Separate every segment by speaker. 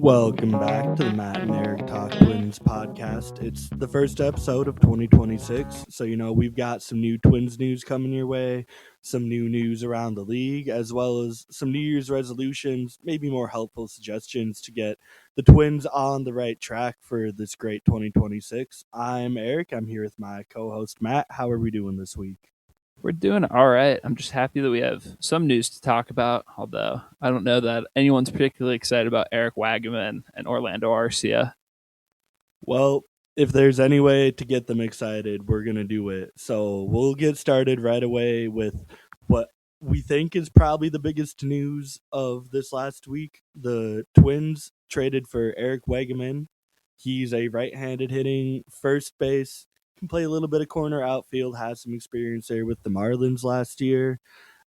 Speaker 1: Welcome back to the Matt and Eric Talk Twins podcast. It's the first episode of 2026. So, we've got some new Twins news coming your way, some new news around the league, as well as some New Year's resolutions, maybe more helpful suggestions to get the Twins on the right track for this great 2026. I'm Eric. I'm here with my co host, Matt. How are we doing this week?
Speaker 2: We're doing all right. I'm just happy that we have some news to talk about, although I don't know that anyone's particularly excited about Eric Wagaman and Orlando Arcia.
Speaker 1: Well, if there's any way to get them excited, we're going to do it. So we'll get started right away with what we think is probably the biggest news of this last week. The Twins traded for Eric Wagaman. He's a right handed hitting first base, can play a little bit of corner outfield, has some experience there with the Marlins last year.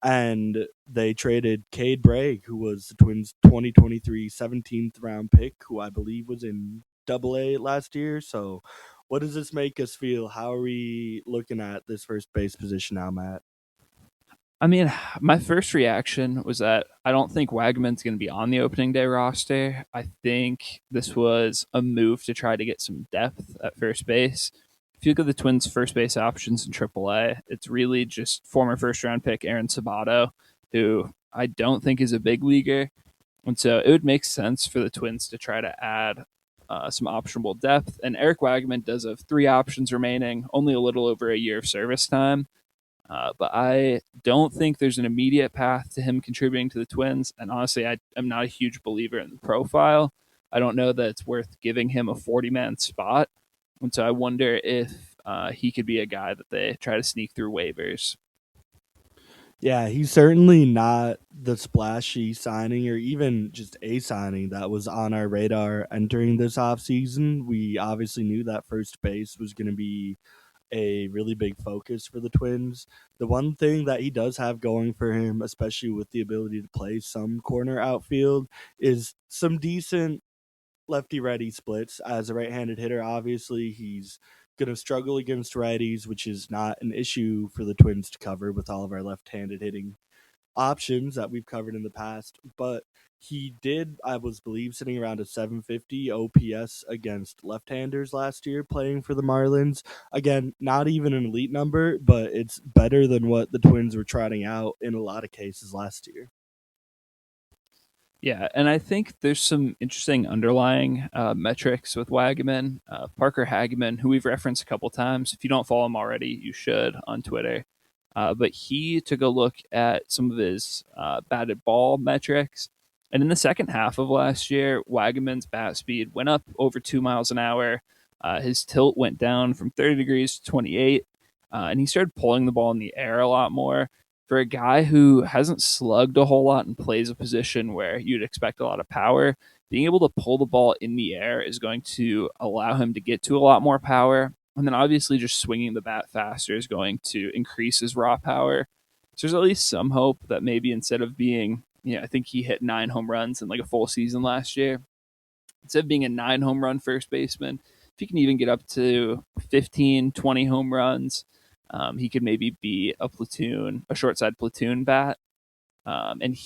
Speaker 1: And they traded Cade Bragg, who was the Twins' 2023 17th round pick, who I believe was in Double A last year. So, what does this make us feel? How are we looking at this first base position now, Matt?
Speaker 2: I mean, my first reaction was that I don't think Wagaman's going to be on the opening day roster. I think this was a move to try to get some depth at first base. If you look at the Twins' first base options in AAA, it's really just former first round pick Aaron Sabato, who I don't think is a big leaguer. And so it would make sense for the Twins to try to add some optionable depth. And Eric Wagaman does have three options remaining, only a little over a year of service time. But I don't think there's an immediate path to him contributing to the Twins. And honestly, I am not a huge believer in the profile. I don't know that it's worth giving him a 40-man spot. And so I wonder if he could be a guy that they try to sneak through waivers.
Speaker 1: Yeah, he's certainly not the splashy signing or even just a signing that was on our radar entering this offseason. We obviously knew that first base was going to be a really big focus for the Twins. The one thing that he does have going for him, especially with the ability to play some corner outfield, is some decent lefty righty splits. As a right handed hitter, obviously, he's going to struggle against righties, which is not an issue for the Twins to cover with all of our left handed hitting options that we've covered in the past, but he did, I was believe, sitting around a 750 OPS against left-handers last year playing for the Marlins. Again, not even an elite number, but it's better than what the Twins were trotting out in a lot of cases last year.
Speaker 2: Yeah, and I think there's some interesting underlying metrics with Wagaman. Parker Hagaman, who we've referenced a couple times. If you don't follow him already, you should on Twitter. But he took a look at some of his batted ball metrics. And in the second half of last year, Wagaman's bat speed went up over 2 miles an hour. His tilt went down from 30 degrees to 28. And he started pulling the ball in the air a lot more for a guy who hasn't slugged a whole lot and plays a position where you'd expect a lot of power. Being able to pull the ball in the air is going to allow him to get to a lot more power. And then obviously just swinging the bat faster is going to increase his raw power. So there's at least some hope that maybe instead of being, I think he hit 9 home runs in like a full season last year. Instead of being a 9 home run first baseman, if he can even get up to 15, 20 home runs, he could maybe be a short side platoon bat. And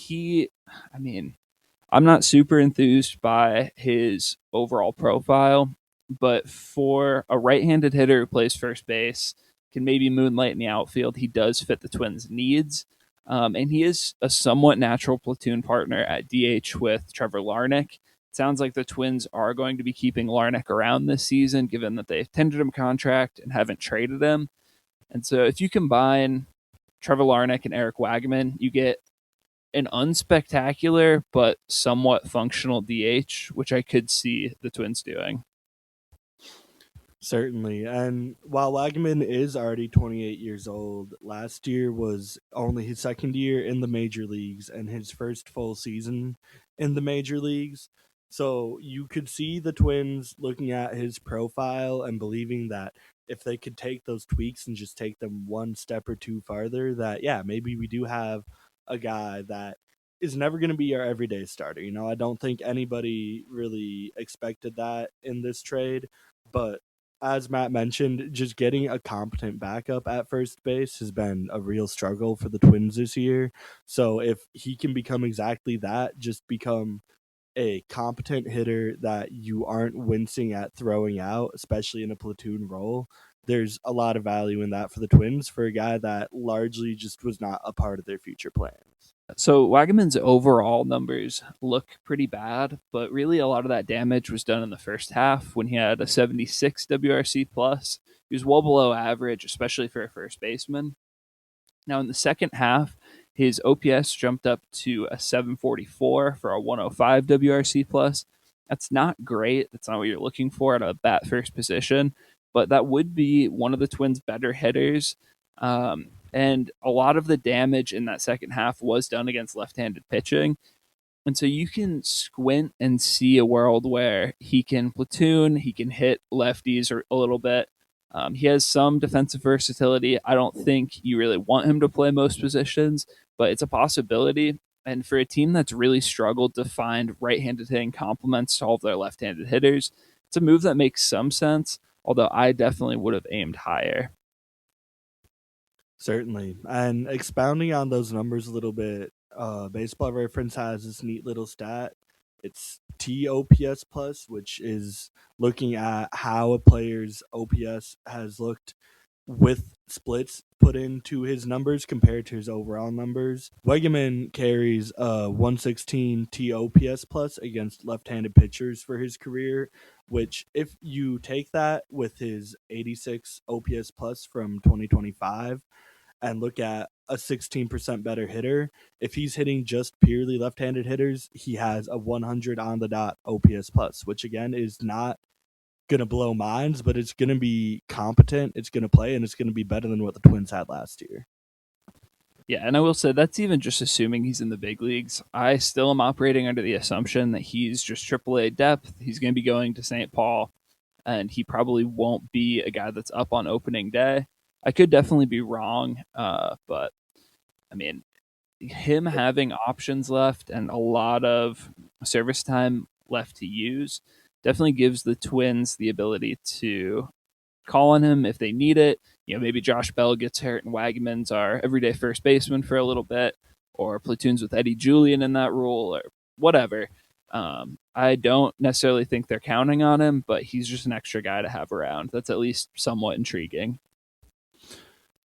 Speaker 2: I'm not super enthused by his overall profile, but for a right-handed hitter who plays first base, can maybe moonlight in the outfield, he does fit the Twins' needs. And he is a somewhat natural platoon partner at DH with Trevor Larnach. It sounds like the Twins are going to be keeping Larnach around this season, given that they've tendered him a contract and haven't traded him. And so if you combine Trevor Larnach and Eric Wagaman, you get an unspectacular but somewhat functional DH, which I could see the Twins doing.
Speaker 1: Certainly. And while Wagman is already 28 years old, last year was only his second year in the major leagues and his first full season in the major leagues. So you could see the Twins looking at his profile and believing that if they could take those tweaks and just take them one step or two farther, that, yeah, maybe we do have a guy that is never going to be our everyday starter. I don't think anybody really expected that in this trade, but as Matt mentioned, just getting a competent backup at first base has been a real struggle for the Twins this year. So if he can become exactly that, just become a competent hitter that you aren't wincing at throwing out, especially in a platoon role, there's a lot of value in that for the Twins for a guy that largely just was not a part of their future plans.
Speaker 2: So Wagaman's overall numbers look pretty bad, but really a lot of that damage was done in the first half when he had a 76 WRC plus. He was well below average, especially for a first baseman. Now in the second half, his OPS jumped up to a 744 for a 105 WRC plus. That's not great. That's not what you're looking for at a bat first position, but that would be one of the Twins' better hitters. And a lot of the damage in that second half was done against left-handed pitching. And so you can squint and see a world where he can platoon, he can hit lefties or a little bit. He has some defensive versatility. I don't think you really want him to play most positions, but it's a possibility. And for a team that's really struggled to find right-handed hitting complements to all of their left-handed hitters, it's a move that makes some sense. Although I definitely would have aimed higher.
Speaker 1: Certainly. And expounding on those numbers a little bit, Baseball Reference has this neat little stat. It's TOPS plus, which is looking at how a player's OPS has looked with splits put into his numbers compared to his overall numbers. Wegeman carries a 116 TOPS plus against left-handed pitchers for his career, which if you take that with his 86 OPS plus from 2025 and look at a 16% better hitter, if he's hitting just purely left-handed hitters, he has a 100 on the dot OPS plus, which again is not going to blow minds, but it's going to be competent, it's going to play, and it's going to be better than what the Twins had last year.
Speaker 2: Yeah, and I will say that's even just assuming he's in the big leagues. I still am operating under the assumption that he's just AAA depth. He's going to be going to St. Paul, and he probably won't be a guy that's up on opening day. I could definitely be wrong, but I mean, him having options left and a lot of service time left to use definitely gives the Twins the ability to call on him if they need it. Maybe Josh Bell gets hurt and Wagaman's our everyday first baseman for a little bit, or platoons with Eddie Julian in that role, or whatever. I don't necessarily think they're counting on him, but he's just an extra guy to have around. That's at least somewhat intriguing.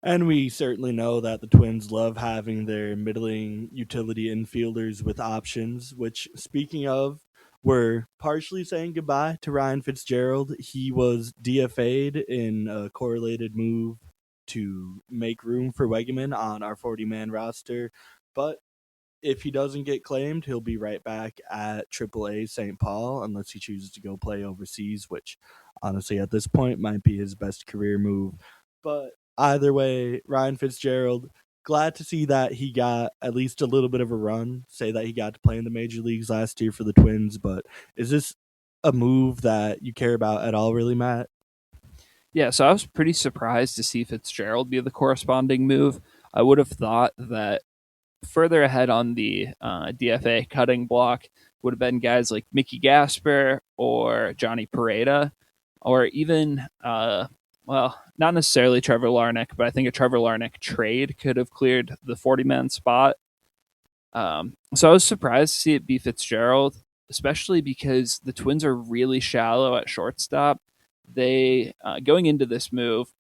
Speaker 1: And we certainly know that the Twins love having their middling utility infielders with options, which, speaking of, we're partially saying goodbye to Ryan Fitzgerald. He was DFA'd in a correlated move to make room for Wegeman on our 40-man roster. But if he doesn't get claimed, he'll be right back at AAA St. Paul unless he chooses to go play overseas, which honestly at this point might be his best career move. But either way, Ryan Fitzgerald, glad to see that he got at least a little bit of a run. Say that he got to play in the major leagues last year for the Twins, but is this a move that you care about at all, really, Matt?
Speaker 2: Yeah, so I was pretty surprised to see Fitzgerald be the corresponding move. I would have thought that further ahead on the DFA cutting block would have been guys like Mickey Gasper or Johnny Pareda, or even, well, not necessarily Trevor Larnach, but I think a Trevor Larnach trade could have cleared the 40-man spot. So I was surprised to see it be Fitzgerald, especially because the Twins are really shallow at shortstop. They, going into this move,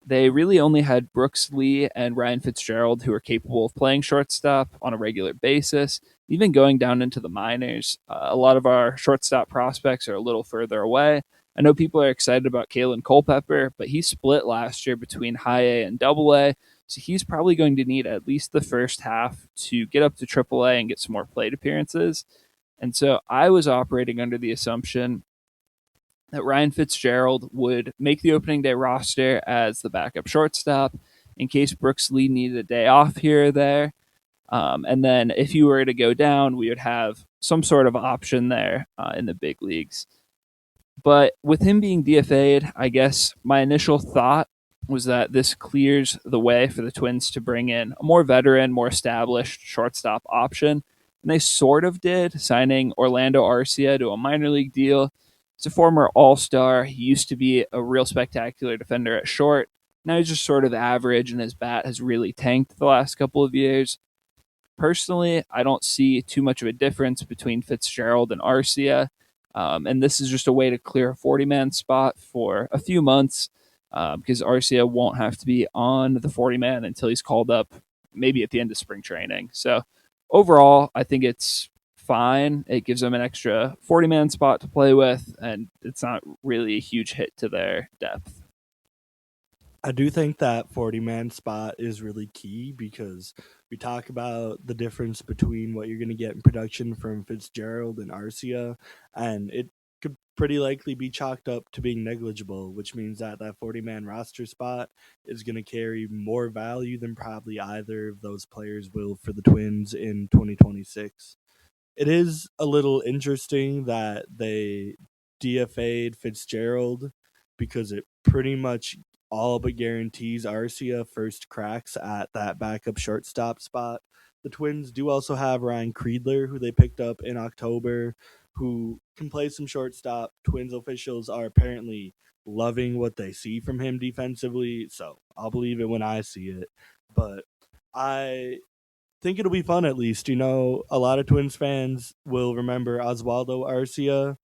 Speaker 2: they really only had Brooks Lee and Ryan Fitzgerald who are capable of playing shortstop on a regular basis. Even going down into the minors, a lot of our shortstop prospects are a little further away. I know people are excited about Kalen Culpepper, but he split last year between high A and double A. So he's probably going to need at least the first half to get up to triple A and get some more plate appearances. And so I was operating under the assumption that Ryan Fitzgerald would make the opening day roster as the backup shortstop in case Brooks Lee needed a day off here or there. And then if you were to go down, we would have some sort of option there in the big leagues. But with him being DFA'd, I guess my initial thought was that this clears the way for the Twins to bring in a more veteran, more established shortstop option. And they sort of did, signing Orlando Arcia to a minor league deal. He's a former all-star. He used to be a real spectacular defender at short. Now he's just sort of average, and his bat has really tanked the last couple of years. Personally, I don't see too much of a difference between Fitzgerald and Arcia. And this is just a way to clear a 40-man spot for a few months because Arcia won't have to be on the 40-man until he's called up maybe at the end of spring training. So overall, I think it's fine. It gives them an extra 40-man spot to play with, and it's not really a huge hit to their depth.
Speaker 1: I do think that 40-man spot is really key because we talk about the difference between what you're going to get in production from Fitzgerald and Arcia, and it could pretty likely be chalked up to being negligible, which means that that 40-man roster spot is going to carry more value than probably either of those players will for the Twins in 2026. It is a little interesting that they DFA'd Fitzgerald because it pretty much all but guarantees Arcia first cracks at that backup shortstop spot. The Twins do also have Ryan Kreidler, who they picked up in October, who can play some shortstop. Twins officials are apparently loving what they see from him defensively, so I'll believe it when I see it. But I think it'll be fun at least. You know, a lot of Twins fans will remember Oswaldo Arcia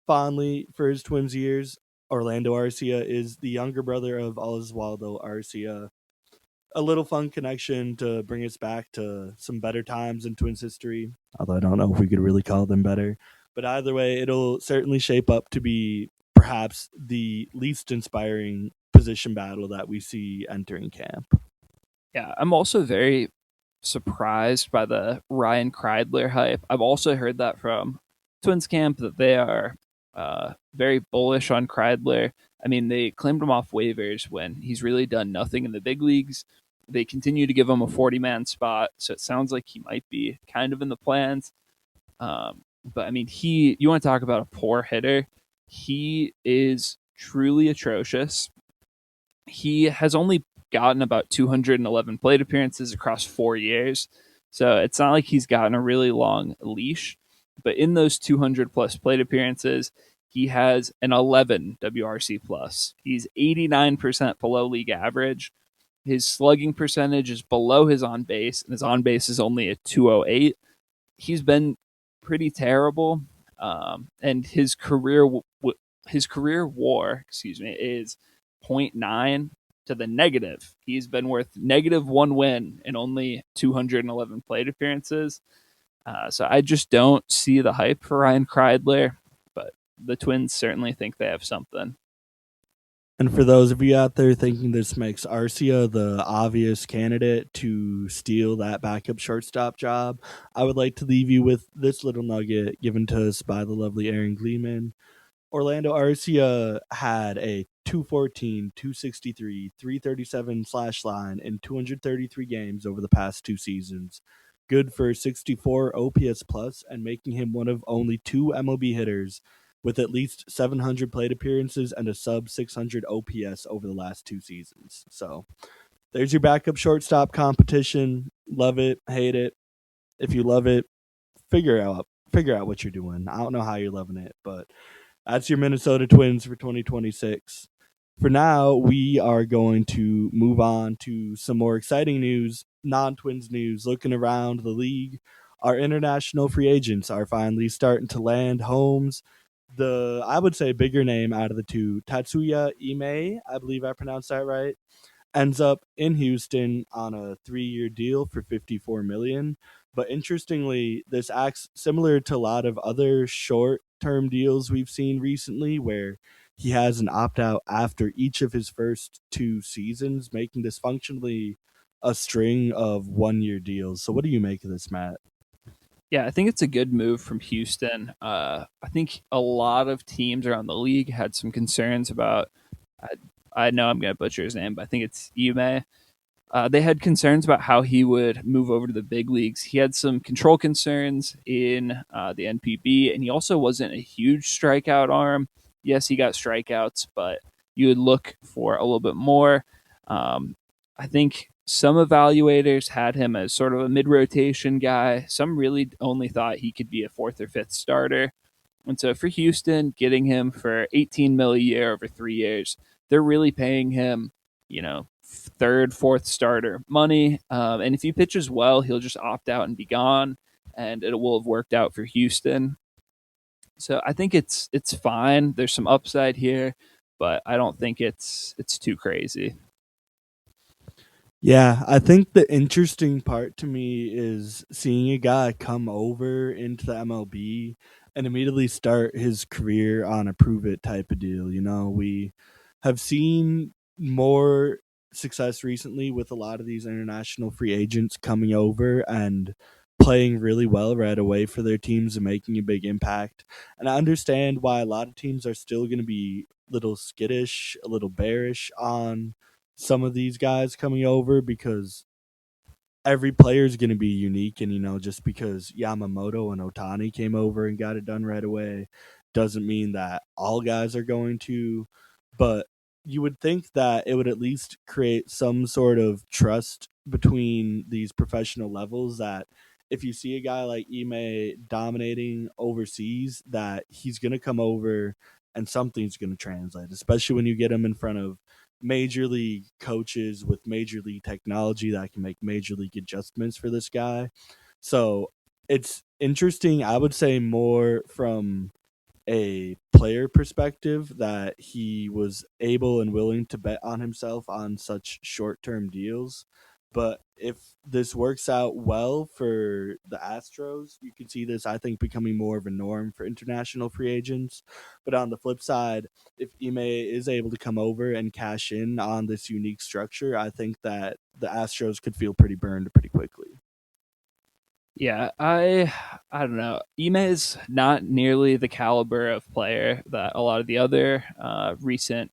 Speaker 1: fondly for his Twins years. Orlando Arcia is the younger brother of Oswaldo Arcia. A little fun connection to bring us back to some better times in Twins history, although I don't know if we could really call them better. But either way, it'll certainly shape up to be perhaps the least inspiring position battle that we see entering camp.
Speaker 2: Yeah, I'm also very surprised by the Ryan Kreidler hype. I've also heard that from Twins camp that they are very bullish on Kreidler. I mean, they claimed him off waivers when he's really done nothing in the big leagues. They continue to give him a 40-man spot, so it sounds like he might be kind of in the plans. But I mean, you want to talk about a poor hitter? He is truly atrocious. He has only gotten about 211 plate appearances across 4 years. So it's not like he's gotten a really long leash. But in those 200 plus plate appearances, he has an 11 WRC plus. He's 89% below league average. His slugging percentage is below his on base, and his on base is only a 208. He's been pretty terrible, and his career WAR, is point 0.9 to the negative. He's been worth negative one win in only 211 plate appearances. So I just don't see the hype for Ryan Kreidler, but the Twins certainly think they have something.
Speaker 1: And for those of you out there thinking this makes Arcia the obvious candidate to steal that backup shortstop job, I would like to leave you with this little nugget given to us by the lovely Aaron Gleeman. Orlando Arcia had a 214, 263, 337 slash line in 233 games over the past two seasons. Good for 64 OPS plus and making him one of only two MLB hitters with at least 700 plate appearances and a sub 600 OPS over the last two seasons. So there's your backup shortstop competition. Love it, hate it. If you love it, figure out what you're doing. I don't know how you're loving it, but that's your Minnesota Twins for 2026. For now, we are going to move on to some more exciting news, non Twins news, looking around the league. Our international free agents are finally starting to land homes. I would say, bigger name out of the two, Tatsuya Ime, I believe I pronounced that right, ends up in Houston on a 3-year deal for 54 million. But interestingly, this acts similar to a lot of other short-term deals we've seen recently where he has an opt-out after each of his first two seasons, making this functionally a string of 1-year deals. So what do you make of this, Matt?
Speaker 2: Yeah, I think it's a good move from Houston. I think a lot of teams around the league had some concerns about. I, I know I'm going to butcher his name, but I think it's Ime. They had concerns about how he would move over to the big leagues. He had some control concerns in the NPB, and he also wasn't a huge strikeout arm. Yes, he got strikeouts, but you would look for a little bit more. I think some evaluators had him as sort of a mid rotation guy. Some really only thought he could be a fourth or fifth starter. And so for Houston, getting him for 18 mil a year over 3 years, they're really paying him, third, fourth starter money. And if he pitches well, he'll just opt out and be gone, and it will have worked out for Houston. So I think it's fine. There's some upside here, but I don't think it's too crazy.
Speaker 1: Yeah, I think the interesting part to me is seeing a guy come over into the MLB and immediately start his career on a prove it type of deal. You know, we have seen more success recently with a lot of these international free agents coming over and playing really well right away for their teams and making a big impact. And I understand why a lot of teams are still going to be a little skittish, a little bearish on some of these guys coming over because every player is going to be unique. And, you know, just because Yamamoto and Otani came over and got it done right away doesn't mean that all guys are going to. But you would think that it would at least create some sort of trust between these professional levels that if you see a guy like Ime dominating overseas, that he's going to come over and something's going to translate, especially when you get him in front of major league coaches with major league technology that can make major league adjustments for this guy. So it's interesting, I would say, more from a player perspective that he was able and willing to bet on himself on such short term deals. But if this works out well for the Astros, you can see this, I think, becoming more of a norm for international free agents. But on the flip side, if Ime is able to come over and cash in on this unique structure, I think that the Astros could feel pretty burned pretty quickly.
Speaker 2: Yeah, I don't know. Ime is not nearly the caliber of player that a lot of the other recent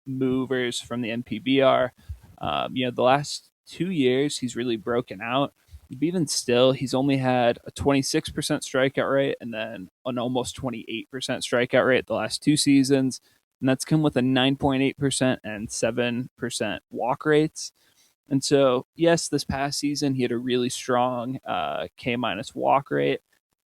Speaker 2: movers from the NPB are. The last 2 years he's really broken out. But even still, he's only had a 26% strikeout rate and then an almost 28% strikeout rate the last 2 seasons. And that's come with a 9.8% and 7% walk rates. And so, yes, this past season he had a really strong K minus walk rate,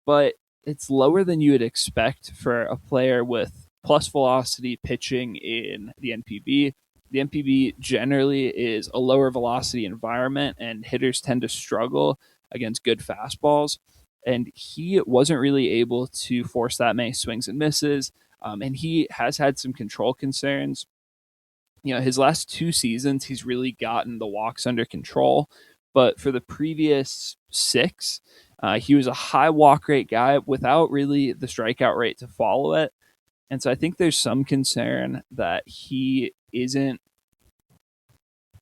Speaker 2: but it's lower than you would expect for a player with plus velocity pitching in the NPB. The NPB generally is a lower velocity environment, and hitters tend to struggle against good fastballs. And he wasn't really able to force that many swings and misses. And he has had some control concerns. His last 2 seasons, he's really gotten the walks under control. But for the previous six, he was a high walk rate guy without really the strikeout rate to follow it. And so I think there's some concern that he isn't.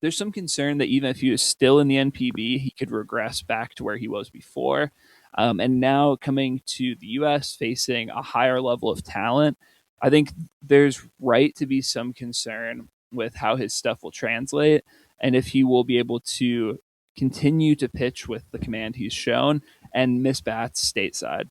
Speaker 2: There's some concern that even if he was still in the NPB, he could regress back to where he was before. And now coming to the US, facing a higher level of talent, I think there's right to be some concern with how his stuff will translate and if he will be able to continue to pitch with the command he's shown and miss bats stateside.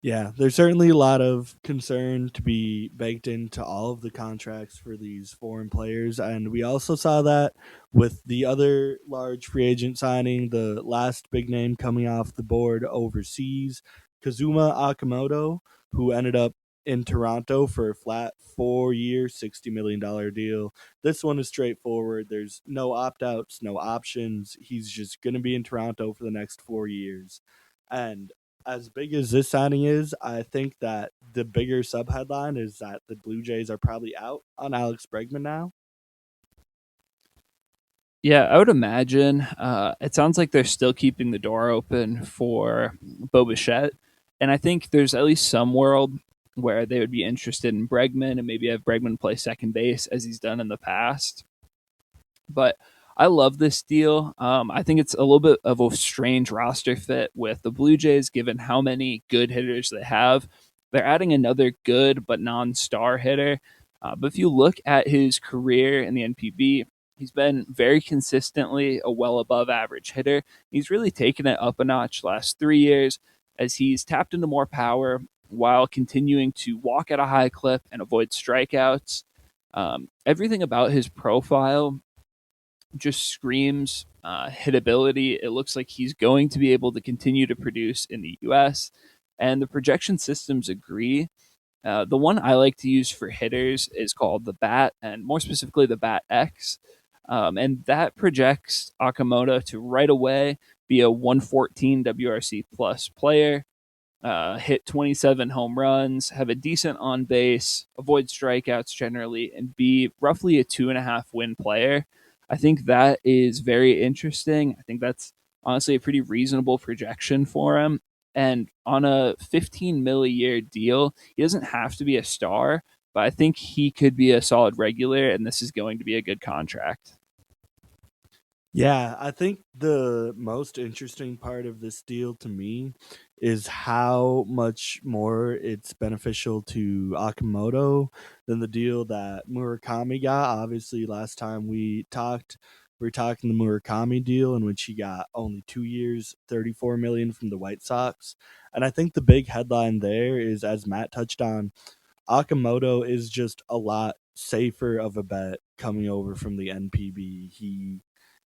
Speaker 1: Yeah, there's certainly a lot of concern to be baked into all of the contracts for these foreign players. And we also saw that with the other large free agent signing, the last big name coming off the board overseas, Kazuma Akamoto, who ended up in Toronto for a flat 4 year, $60 million deal. This one is straightforward. There's no opt outs, no options. He's just going to be in Toronto for the next 4 years. And as big as this signing is, I think that the bigger sub headline is that the Blue Jays are probably out on Alex Bregman now.
Speaker 2: Yeah, I would imagine. It sounds like they're still keeping the door open for Bo Bichette. And I think there's at least some world where they would be interested in Bregman and maybe have Bregman play second base as he's done in the past. But I love this deal. I think it's a little bit of a strange roster fit with the Blue Jays, given how many good hitters they have. They're adding another good but non star hitter. But if you look at his career in the NPB, he's been very consistently a well above average hitter. He's really taken it up a notch last 3 years as he's tapped into more power while continuing to walk at a high clip and avoid strikeouts. Everything about his profile just screams hitability. It looks like he's going to be able to continue to produce in the US, and the projection systems agree. The one I like to use for hitters is called the Bat, and more specifically the Bat X. And that projects Akamoto to right away be a 114 WRC plus player, hit 27 home runs, have a decent on base, avoid strikeouts generally, and be roughly a 2.5 win player. I think that is very interesting. I think that's honestly a pretty reasonable projection for him. And on a 15 mil a year deal, he doesn't have to be a star, but I think he could be a solid regular, and this is going to be a good contract.
Speaker 1: Yeah, I think the most interesting part of this deal to me is how much more it's beneficial to Akamoto than the deal that Murakami got. Obviously, last time we were talking the Murakami deal in which he got only 2 years, 34 million from the White Sox. And I think the big headline there is, as Matt touched on, Akamoto is just a lot safer of a bet coming over from the NPB. He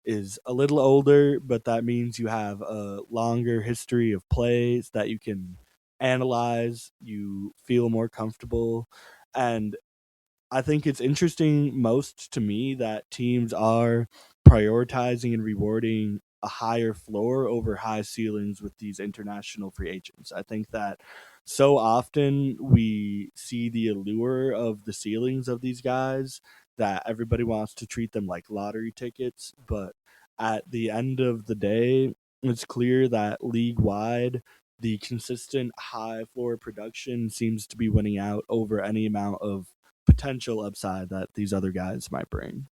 Speaker 1: is a little older, but that means you have a longer history of plays that you can analyze, you feel more comfortable. And I think it's interesting most to me that teams are prioritizing and rewarding a higher floor over high ceilings with these international free agents. I think that so often we see the allure of the ceilings of these guys that everybody wants to treat them like lottery tickets. But at the end of the day, it's clear that league wide, the consistent high floor production seems to be winning out over any amount of potential upside that these other guys might bring.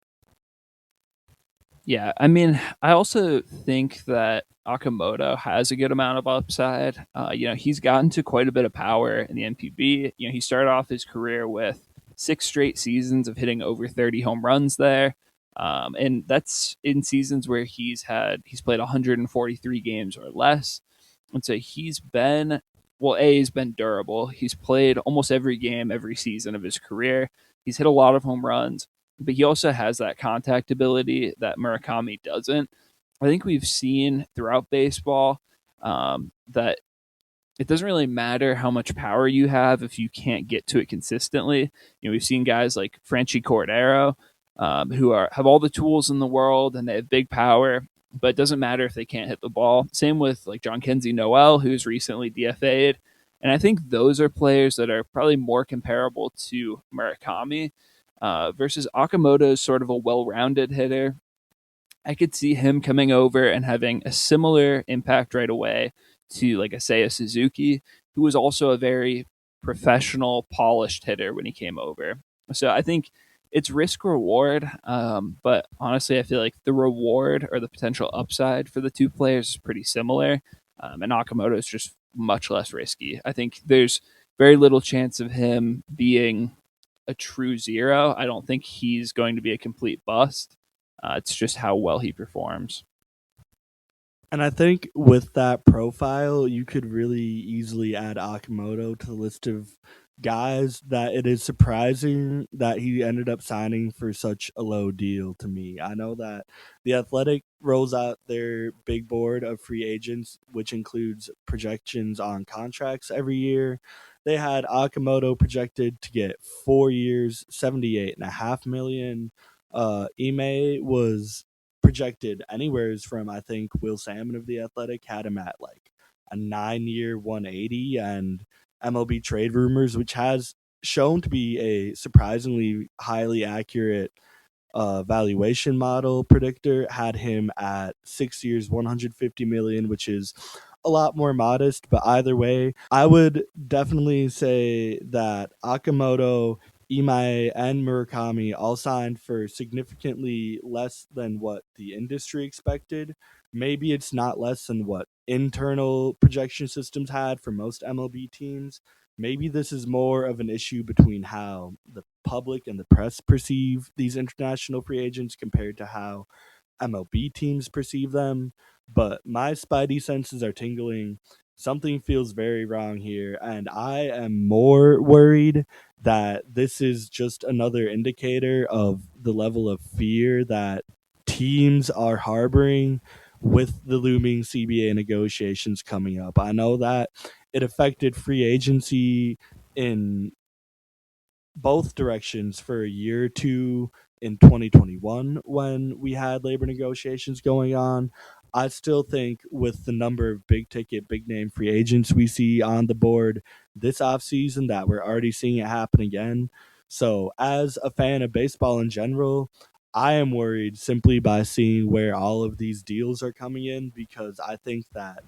Speaker 2: Yeah, I mean, I also think that Akamoto has a good amount of upside. He's gotten to quite a bit of power in the NPB. He started off his career with 6 straight seasons of hitting over 30 home runs there. And that's in seasons where he's played 143 games or less. And so he's been durable. He's played almost every game, every season of his career. He's hit a lot of home runs, but he also has that contact ability that Murakami doesn't. I think we've seen throughout baseball that it doesn't really matter how much power you have if you can't get to it consistently. We've seen guys like Franchi Cordero, who have all the tools in the world and they have big power, but it doesn't matter if they can't hit the ball. Same with like John Kenzie Noel, who's recently DFA'd. And I think those are players that are probably more comparable to Murakami versus Akamoto's sort of a well-rounded hitter. I could see him coming over and having a similar impact right away to like a Seiya Suzuki, who was also a very professional, polished hitter when he came over. So I think it's risk reward, but honestly, I feel like the reward or the potential upside for the two players is pretty similar, and Nakamoto is just much less risky. I think there's very little chance of him being a true zero. I don't think he's going to be a complete bust. It's just how well he performs.
Speaker 1: And I think with that profile, you could really easily add Akamoto to the list of guys that it is surprising that he ended up signing for such a low deal to me. I know that the Athletic rolls out their big board of free agents, which includes projections on contracts every year. They had Akamoto projected to get 4 years, 78.5 million. Ime was projected anywheres from, I think Will Salmon of the Athletic had him at like a 9 year 180, and MLB Trade Rumors, which has shown to be a surprisingly highly accurate valuation model predictor, had him at 6 years 150 million, which is a lot more modest. But either way, I would definitely say that Akamoto, Imae, and Murakami all signed for significantly less than what the industry expected. Maybe it's not less than what internal projection systems had for most MLB teams. Maybe this is more of an issue between how the public and the press perceive these international free agents compared to how MLB teams perceive them. But my spidey senses are tingling. Something feels very wrong here, and I am more worried that this is just another indicator of the level of fear that teams are harboring with the looming CBA negotiations coming up. I know that it affected free agency in both directions for a year or two in 2021 when we had labor negotiations going on. I still think with the number of big ticket, big name free agents we see on the board this offseason that we're already seeing it happen again. So, as a fan of baseball in general, I am worried simply by seeing where all of these deals are coming in because I think that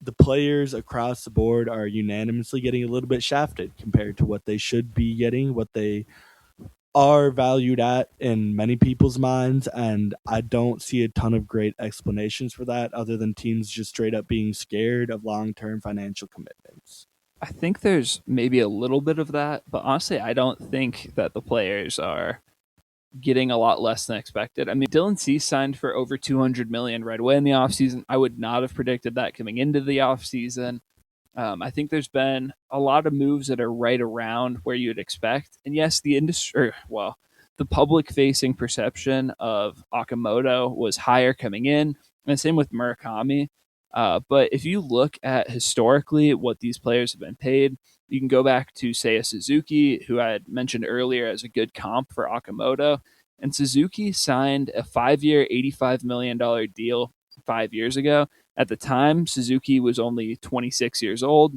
Speaker 1: the players across the board are unanimously getting a little bit shafted compared to what they should be getting, what they are valued at in many people's minds. And I don't see a ton of great explanations for that other than teams just straight up being scared of long term financial commitments.
Speaker 2: I think there's maybe a little bit of that, but honestly, I don't think that the players are getting a lot less than expected. I mean, Dylan Cease signed for over 200 million right away in the offseason. I would not have predicted that coming into the offseason. I think there's been a lot of moves that are right around where you'd expect. And yes, the industry, well, the public facing perception of Okamoto was higher coming in, and same with Murakami. But if you look at historically what these players have been paid, you can go back to, say, a Suzuki, who I had mentioned earlier as a good comp for Okamoto. And Suzuki signed a 5 year, $85 million deal 5 years ago. At the time, Suzuki was only 26 years old.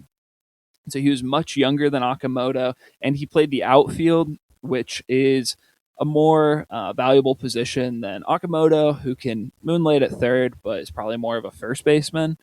Speaker 2: So he was much younger than Okamoto, and he played the outfield, which is a more valuable position than Okamoto, who can moonlight at third, but is probably more of a first baseman.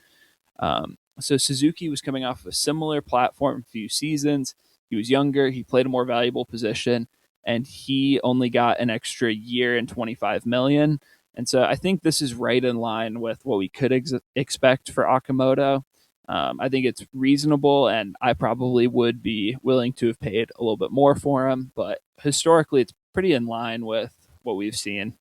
Speaker 2: So Suzuki was coming off of a similar platform a few seasons. He was younger, he played a more valuable position, and he only got an extra year and 25 million. And so I think this is right in line with what we could expect for Okamoto. I think it's reasonable, and I probably would be willing to have paid a little bit more for him. But historically, it's pretty in line with what we've seen.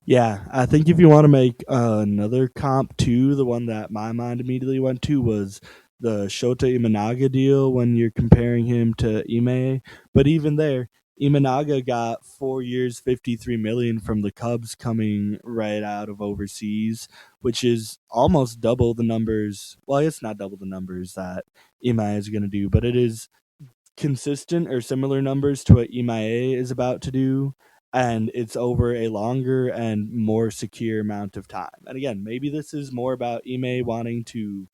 Speaker 1: Yeah, I think if you want to make another comp too, the one that my mind immediately went to was the Shota Imanaga deal when you're comparing him to Ime. But even there, Imanaga got 4 years, 53 million from the Cubs coming right out of overseas, which is almost double the numbers. Well, it's not double the numbers that Ime is going to do, but it is consistent or similar numbers to what Imae is about to do, and it's over a longer and more secure amount of time. And again, maybe this is more about Ime wanting to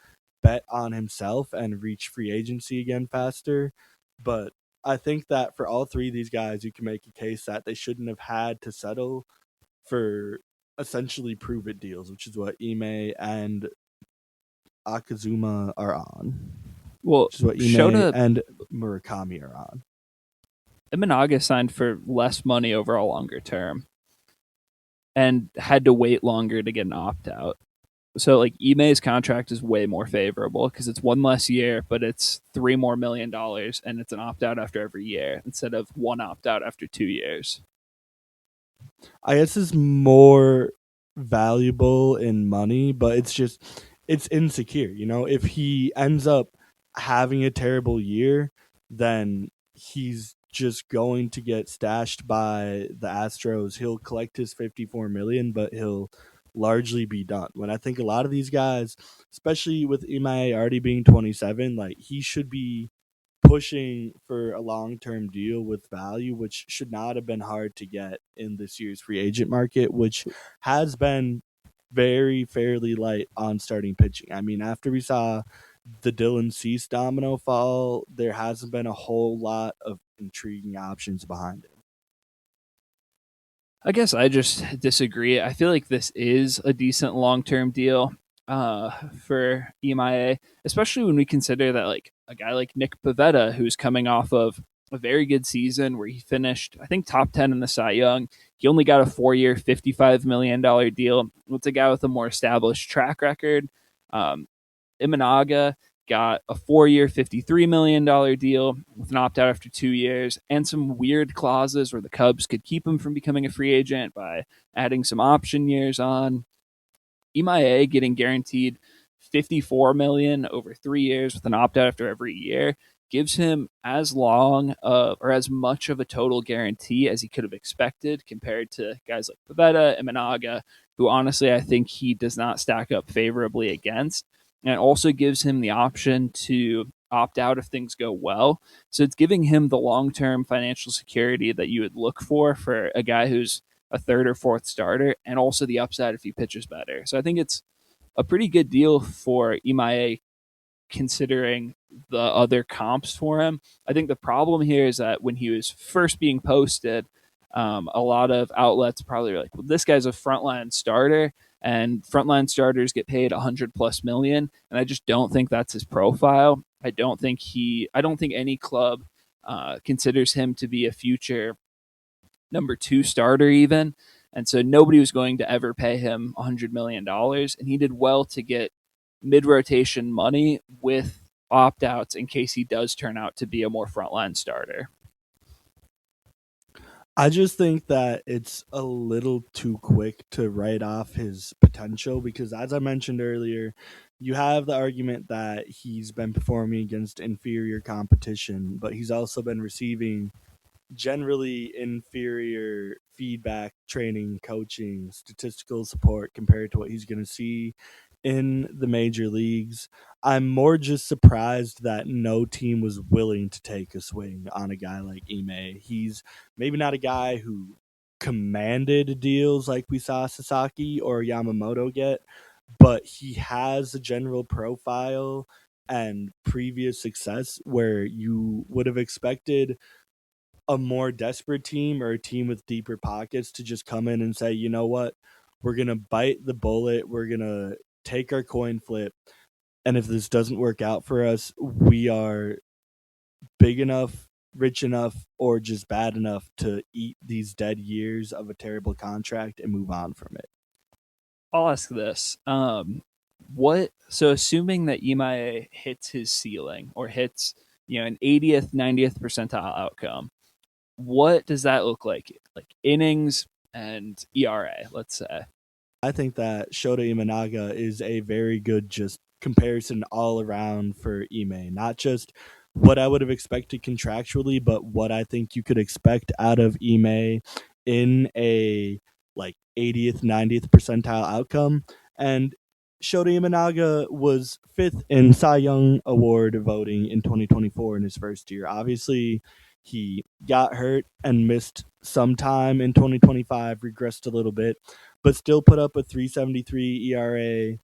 Speaker 1: bet on himself and reach free agency again faster, but I think that for all three of these guys, you can make a case that they shouldn't have had to settle for essentially prove it deals, which is what Ime and Akazuma are on,
Speaker 2: Well,
Speaker 1: which is what Ime
Speaker 2: Shota
Speaker 1: and Murakami are on.
Speaker 2: Imanaga signed for less money over a longer term and had to wait longer to get an opt out. So like Ime's contract is way more favorable because it's one less year, but it's $3 more million, and it's an opt out after every year instead of one opt out after 2 years.
Speaker 1: I guess is more valuable in money, but it's insecure. You know, if he ends up having a terrible year, then he's just going to get stashed by the Astros. He'll collect his 54 million, but he'll largely be done. When I think a lot of these guys, especially with Imai already being 27, like he should be pushing for a long term deal with value, which should not have been hard to get in this year's free agent market, which has been very fairly light on starting pitching. I mean, after we saw the Dylan Cease domino fall, there hasn't been a whole lot of intriguing options behind it.
Speaker 2: I guess I just disagree. I feel like this is a decent long term deal for EMIA, especially when we consider that like a guy like Nick Pavetta, who's coming off of a very good season where he finished, I think, top 10 in the Cy Young. He only got a 4 year, $55 million deal. It's a guy with a more established track record. Um, Imanaga got a 4 year, $53 million deal with an opt out after 2 years and some weird clauses where the Cubs could keep him from becoming a free agent by adding some option years on. EMIA getting guaranteed 54 million over 3 years with an opt out after every year gives him as long of or as much of a total guarantee as he could have expected compared to guys like Pavetta and Managa, who honestly I think he does not stack up favorably against. And it also gives him the option to opt out if things go well. So it's giving him the long term financial security that you would look for a guy who's a third or fourth starter, and also the upside if he pitches better. So I think it's a pretty good deal for Imae considering the other comps for him. I think the problem here is that when he was first being posted, a lot of outlets probably were like, well, this guy's a frontline starter, and frontline starters get paid 100 plus million. And I just don't think that's his profile. I don't think any club considers him to be a future number two starter, even. And so nobody was going to ever pay him $100 million. And he did well to get mid rotation money with opt outs in case he does turn out to be a more frontline starter.
Speaker 1: I just think that it's a little too quick to write off his potential because, as I mentioned earlier, you have the argument that he's been performing against inferior competition, but he's also been receiving generally inferior feedback, training, coaching, statistical support compared to what he's going to see in the major leagues. I'm more just surprised that no team was willing to take a swing on a guy like Ime. He's maybe not a guy who commanded deals like we saw Sasaki or Yamamoto get, but he has a general profile and previous success where you would have expected a more desperate team or a team with deeper pockets to just come in and say, you know what, we're going to bite the bullet. We're going to take our coin flip. And if this doesn't work out for us, we are big enough, rich enough, or just bad enough to eat these dead years of a terrible contract and move on from it.
Speaker 2: I'll ask this. What so assuming that Imae hits his ceiling or hits, an 80th, 90th percentile outcome, what does that look like? Like innings and ERA, let's say.
Speaker 1: I think that Shota Imanaga is a very good just comparison all around for Ime. Not just what I would have expected contractually, but what I think you could expect out of Ime in a like 80th, 90th percentile outcome. And Shota Imanaga was fifth in Cy Young Award voting in 2024 in his first year. Obviously, he got hurt and missed some time in 2025, regressed a little bit, but still put up a 3.73 ERA.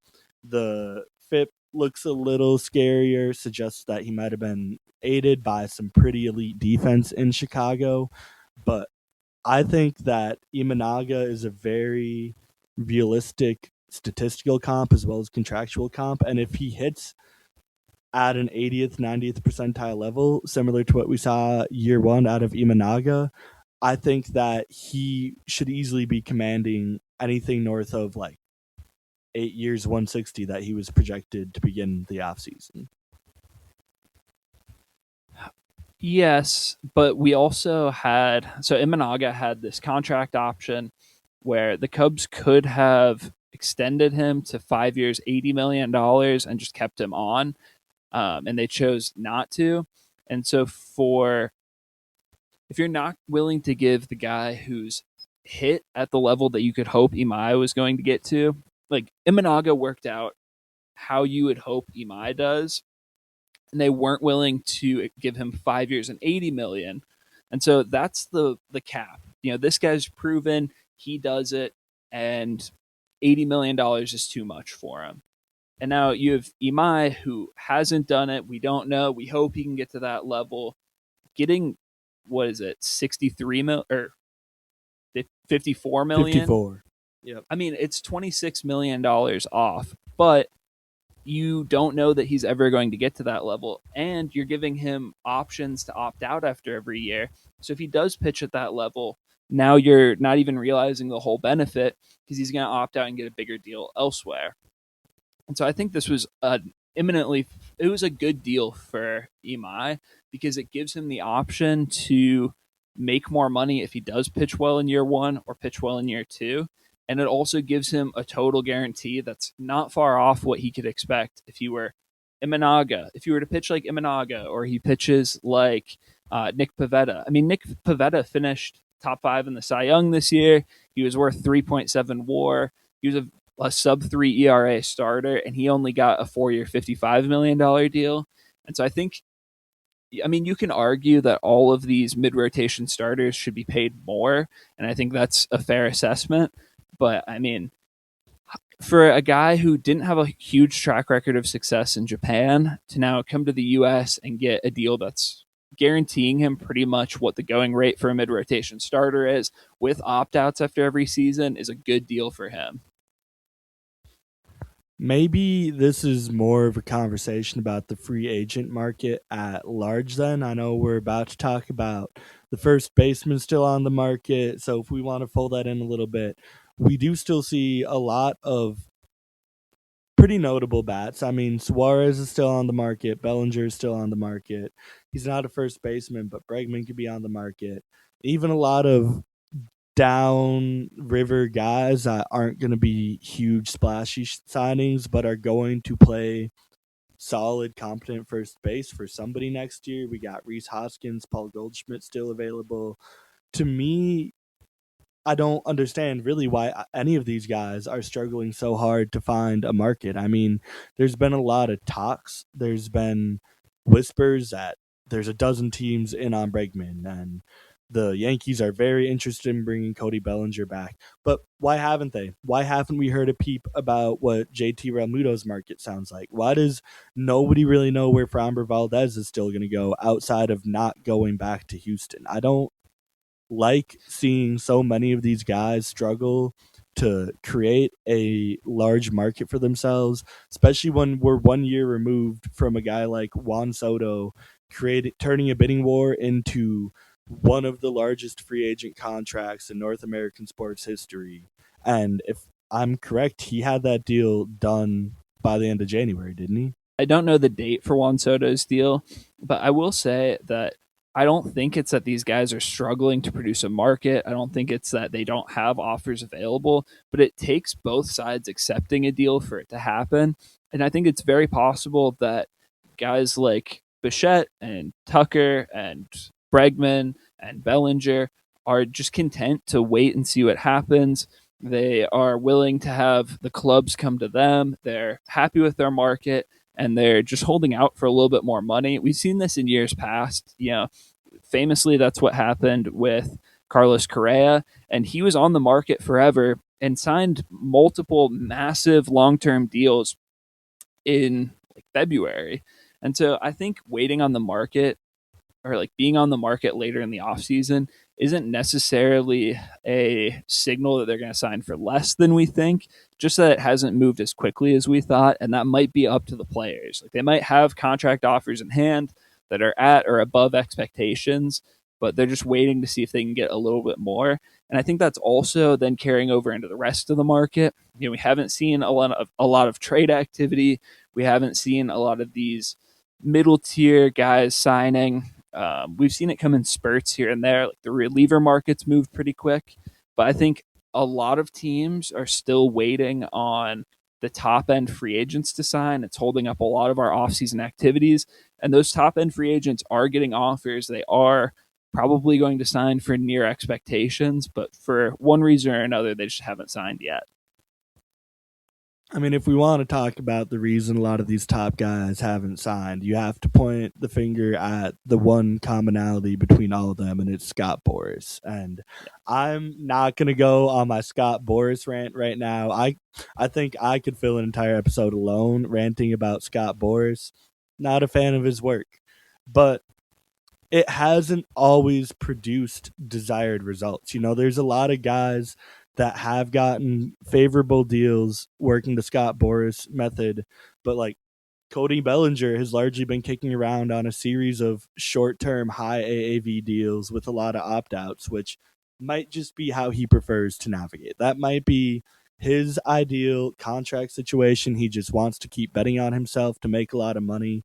Speaker 1: The FIP looks a little scarier, suggests that he might have been aided by some pretty elite defense in Chicago. But I think that Imanaga is a very realistic statistical comp as well as contractual comp. And if he hits at an 80th, 90th percentile level, similar to what we saw year one out of Imanaga, I think that he should easily be commanding anything north of like 8 years, 160 that he was projected to begin the offseason.
Speaker 2: Yes, but we also had Imanaga had this contract option where the Cubs could have extended him to 5 years, $80 million, and just kept him on, and they chose not to. And so, if you're not willing to give the guy who's hit at the level that you could hope Imai was going to get to, like Imanaga worked out how you would hope Imai does, and they weren't willing to give him 5 years and 80 million. And so that's the cap. This guy's proven he does it, and $80 million is too much for him. And now you have Imai who hasn't done it. We don't know. We hope he can get to that level. Getting, what is it, 63 mil or 54 million?
Speaker 1: 54. Yep.
Speaker 2: I mean, it's $26 million off, but you don't know that he's ever going to get to that level, and you're giving him options to opt out after every year. So if he does pitch at that level, now you're not even realizing the whole benefit because he's going to opt out and get a bigger deal elsewhere. And so I think this was it was a good deal for Imai because it gives him the option to make more money if he does pitch well in year one or pitch well in year two. And it also gives him a total guarantee that's not far off what he could expect if he were Imanaga. If you were to pitch like Imanaga or he pitches like Nick Pivetta. I mean, Nick Pivetta finished top 5 in the Cy Young this year. He was worth 3.7 WAR. He was a sub 3 ERA starter, and he only got a 4-year $55 million deal. And so I think, I mean, you can argue that all of these mid rotation starters should be paid more, and I think that's a fair assessment. But I mean, for a guy who didn't have a huge track record of success in Japan to now come to the US and get a deal that's guaranteeing him pretty much what the going rate for a mid rotation starter is with opt outs after every season is a good deal for him.
Speaker 1: Maybe this is more of a conversation about the free agent market at large, then. I know we're about to talk about the first baseman still on the market. So if we want to fold that in a little bit, we do still see a lot of pretty notable bats. I mean, Suarez is still on the market. Bellinger is still on the market. He's not a first baseman, but Bregman could be on the market. Even a lot of down river guys that aren't going to be huge splashy signings, but are going to play solid, competent first base for somebody next year. We got Reese Hoskins, Paul Goldschmidt still available. To me, I don't understand really why any of these guys are struggling so hard to find a market. I mean, there's been a lot of talks. There's been whispers that there's a dozen teams in on Bregman, and the Yankees are very interested in bringing Cody Bellinger back. But why haven't they? Why haven't we heard a peep about what JT Realmuto's market sounds like? Why does nobody really know where Framber Valdez is still going to go outside of not going back to Houston? I don't like seeing so many of these guys struggle to create a large market for themselves, especially when we're 1 year removed from a guy like Juan Soto turning a bidding war into one of the largest free agent contracts in North American sports history. And if I'm correct, he had that deal done by the end of January, didn't he?
Speaker 2: I don't know the date for Juan Soto's deal, but I will say that I don't think it's that these guys are struggling to produce a market. I don't think it's that they don't have offers available, but it takes both sides accepting a deal for it to happen. And I think it's very possible that guys like Bichette and Tucker and Bregman and Bellinger are just content to wait and see what happens. They are willing to have the clubs come to them. They're happy with their market and they're just holding out for a little bit more money. We've seen this in years past. You know, famously, that's what happened with Carlos Correa, and he was on the market forever and signed multiple massive long term deals in like February. And so I think waiting on the market or like being on the market later in the offseason isn't necessarily a signal that they're going to sign for less than we think, just that it hasn't moved as quickly as we thought. And that might be up to the players. Like they might have contract offers in hand that are at or above expectations, but they're just waiting to see if they can get a little bit more. And I think that's also then carrying over into the rest of the market. You know, we haven't seen a lot of trade activity. We haven't seen a lot of these middle tier guys signing. We've seen it come in spurts here and there. Like the reliever market's moved pretty quick, but I think a lot of teams are still waiting on the top end free agents to sign. It's holding up a lot of our offseason activities, and those top end free agents are getting offers. They are probably going to sign for near expectations, but for one reason or another, they just haven't signed yet.
Speaker 1: I mean, if we want to talk about the reason a lot of these top guys haven't signed, you have to point the finger at the one commonality between all of them, and it's Scott Boras. And I'm not gonna go on my Scott Boras rant right now. I think I could fill an entire episode alone ranting about Scott Boras. Not a fan of his work, but it hasn't always produced desired results. You know, there's a lot of guys that have gotten favorable deals working the Scott Boras method, but like Cody Bellinger has largely been kicking around on a series of short term high AAV deals with a lot of opt outs, which might just be how he prefers to navigate. That might be his ideal contract situation. He just wants to keep betting on himself to make a lot of money,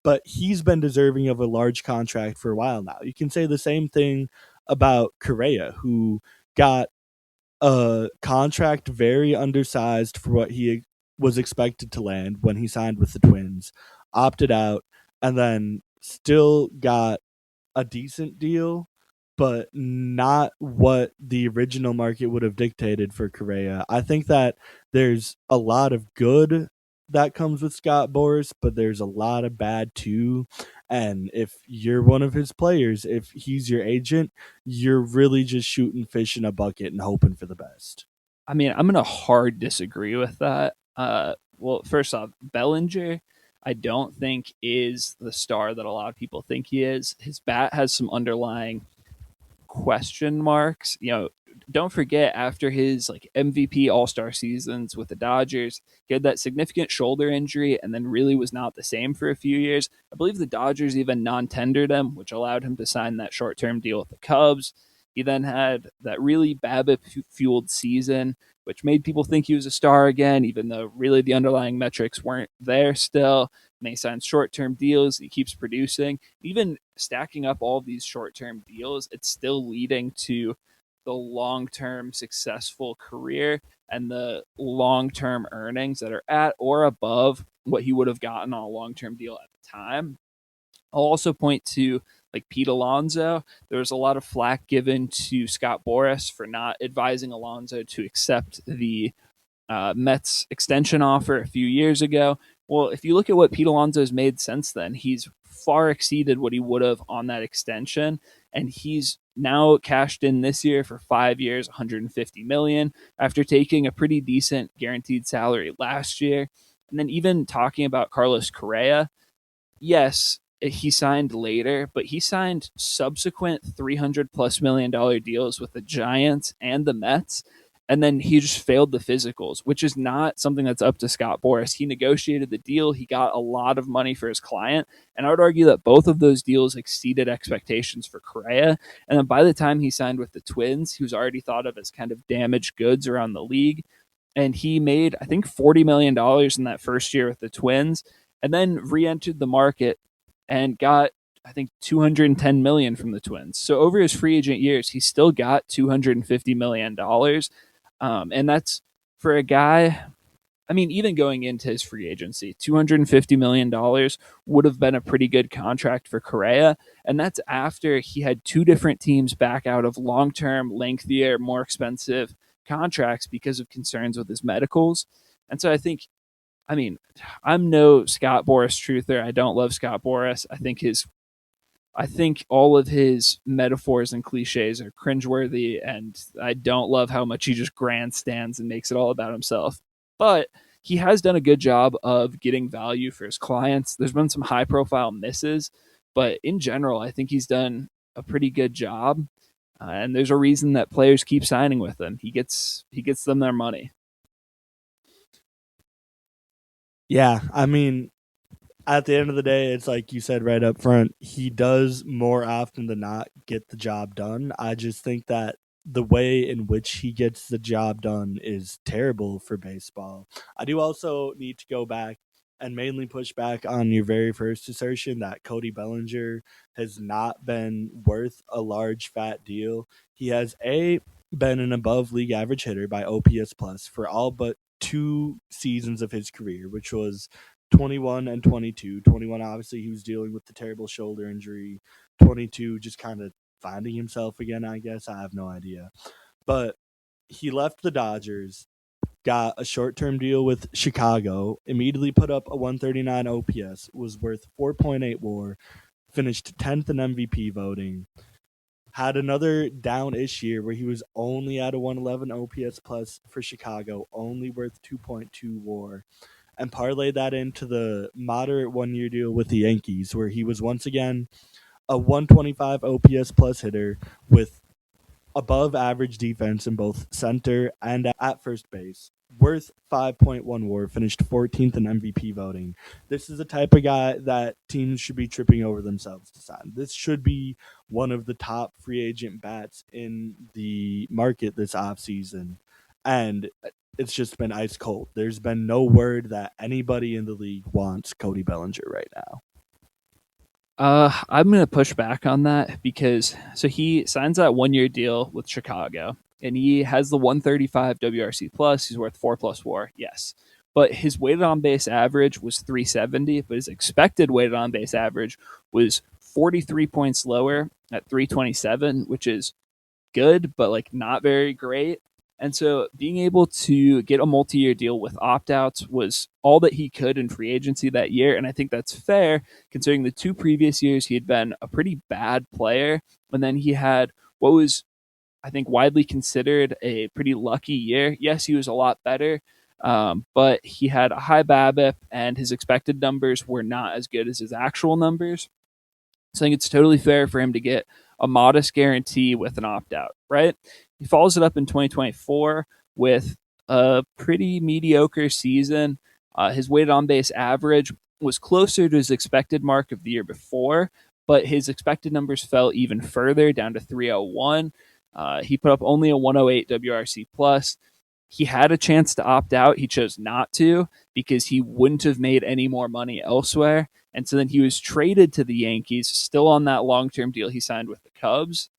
Speaker 1: but he's been deserving of a large contract for a while now. You can say the same thing about Correa, who got a contract very undersized for what he was expected to land when he signed with the Twins, opted out, and then still got a decent deal, but not what the original market would have dictated for Correa. I think that there's a lot of good that comes with Scott Boras, but there's a lot of bad too. And if you're one of his players, if he's your agent, you're really just shooting fish in a bucket and hoping for the best.
Speaker 2: I mean, I'm gonna hard disagree with that. Well, first off, Bellinger, I don't think is the star that a lot of people think he is. His bat has some underlying question marks. Don't forget after his like MVP All-Star seasons with the Dodgers, he had that significant shoulder injury and then really was not the same for a few years. I believe the Dodgers even non-tendered him, which allowed him to sign that short-term deal with the Cubs. He then had that really BABIP fueled season, which made people think he was a star again, even though really the underlying metrics weren't there still. And he signs short term deals. He keeps producing. Even stacking up all of these short term deals, it's still leading to the long term successful career and the long term earnings that are at or above what he would have gotten on a long term deal at the time. I'll also point to like Pete Alonso. There was a lot of flack given to Scott Boras for not advising Alonso to accept the Mets extension offer a few years ago. Well, if you look at what Pete Alonso's made since then, he's far exceeded what he would have on that extension, and he's now cashed in this year for 5 years, 150 million after taking a pretty decent guaranteed salary last year. And then even talking about Carlos Correa, yes, he signed later, but he signed subsequent 300 plus $1 million deals with the Giants and the Mets. And then he just failed the physicals, which is not something that's up to Scott Boras. He negotiated the deal. He got a lot of money for his client. And I would argue that both of those deals exceeded expectations for Correa. And then by the time he signed with the Twins, he was already thought of as kind of damaged goods around the league. And he made, I think, $40 million in that first year with the Twins, and then re-entered the market and got, I think, 210 million from the Twins. So over his free agent years, he still got 250 million dollars, and that's for a guy. I mean, even going into his free agency, $250 million would have been a pretty good contract for Correa. And that's after he had two different teams back out of long term, lengthier, more expensive contracts because of concerns with his medicals. And so I mean, I'm no Scott Boras truther. I don't love Scott Boras. I think all of his metaphors and cliches are cringeworthy, and I don't love how much he just grandstands and makes it all about himself. But he has done a good job of getting value for his clients. There's been some high profile misses, but in general, I think he's done a pretty good job. And there's a reason that players keep signing with him. He gets them their money.
Speaker 1: Yeah, I mean, at the end of the day, it's like you said right up front, he does more often than not get the job done. I just think that the way in which he gets the job done is terrible for baseball. I do also need to go back and mainly push back on your very first assertion that Cody Bellinger has not been worth a large fat deal. He has been an above league average hitter by OPS plus for all but 2 seasons of his career, which was 21 and 22. 21, obviously, he was dealing with the terrible shoulder injury. 22, just kind of finding himself again, I guess. I have no idea. But he left the Dodgers, got a short term deal with Chicago, immediately put up a 139 OPS, was worth 4.8 war, finished 10th in MVP voting, had another down-ish year where he was only at a 111 OPS plus for Chicago, only worth 2.2 war, and parlay that into the moderate 1 year deal with the Yankees, where he was once again a 125 OPS plus hitter with above average defense in both center and at first base. Worth 5.1 war, finished 14th in MVP voting. This is the type of guy that teams should be tripping over themselves to sign. This should be one of the top free agent bats in the market this offseason. And it's just been ice cold. There's been no word that anybody in the league wants Cody Bellinger right now.
Speaker 2: I'm gonna push back on that because so he signs that 1 year deal with Chicago, and he has the 135 WRC plus. He's worth 4+ WAR, yes, but his weighted on base average was 370, but his expected weighted on base average was 43 points lower at 327, which is good, but like not very great. And so being able to get a multi-year deal with opt-outs was all that he could in free agency that year. And I think that's fair considering the 2 previous years he had been a pretty bad player. And then he had what was, I think, widely considered a pretty lucky year. Yes, he was a lot better, but he had a high BABIP and his expected numbers were not as good as his actual numbers. So I think it's totally fair for him to get a modest guarantee with an opt out, right? He follows it up in 2024 with a pretty mediocre season. His weighted on base average was closer to his expected mark of the year before, but his expected numbers fell even further down to 301. He put up only a 108 WRC plus. He had a chance to opt out. He chose not to because he wouldn't have made any more money elsewhere. And so then he was traded to the Yankees, still on that long term deal he signed with the Cubs.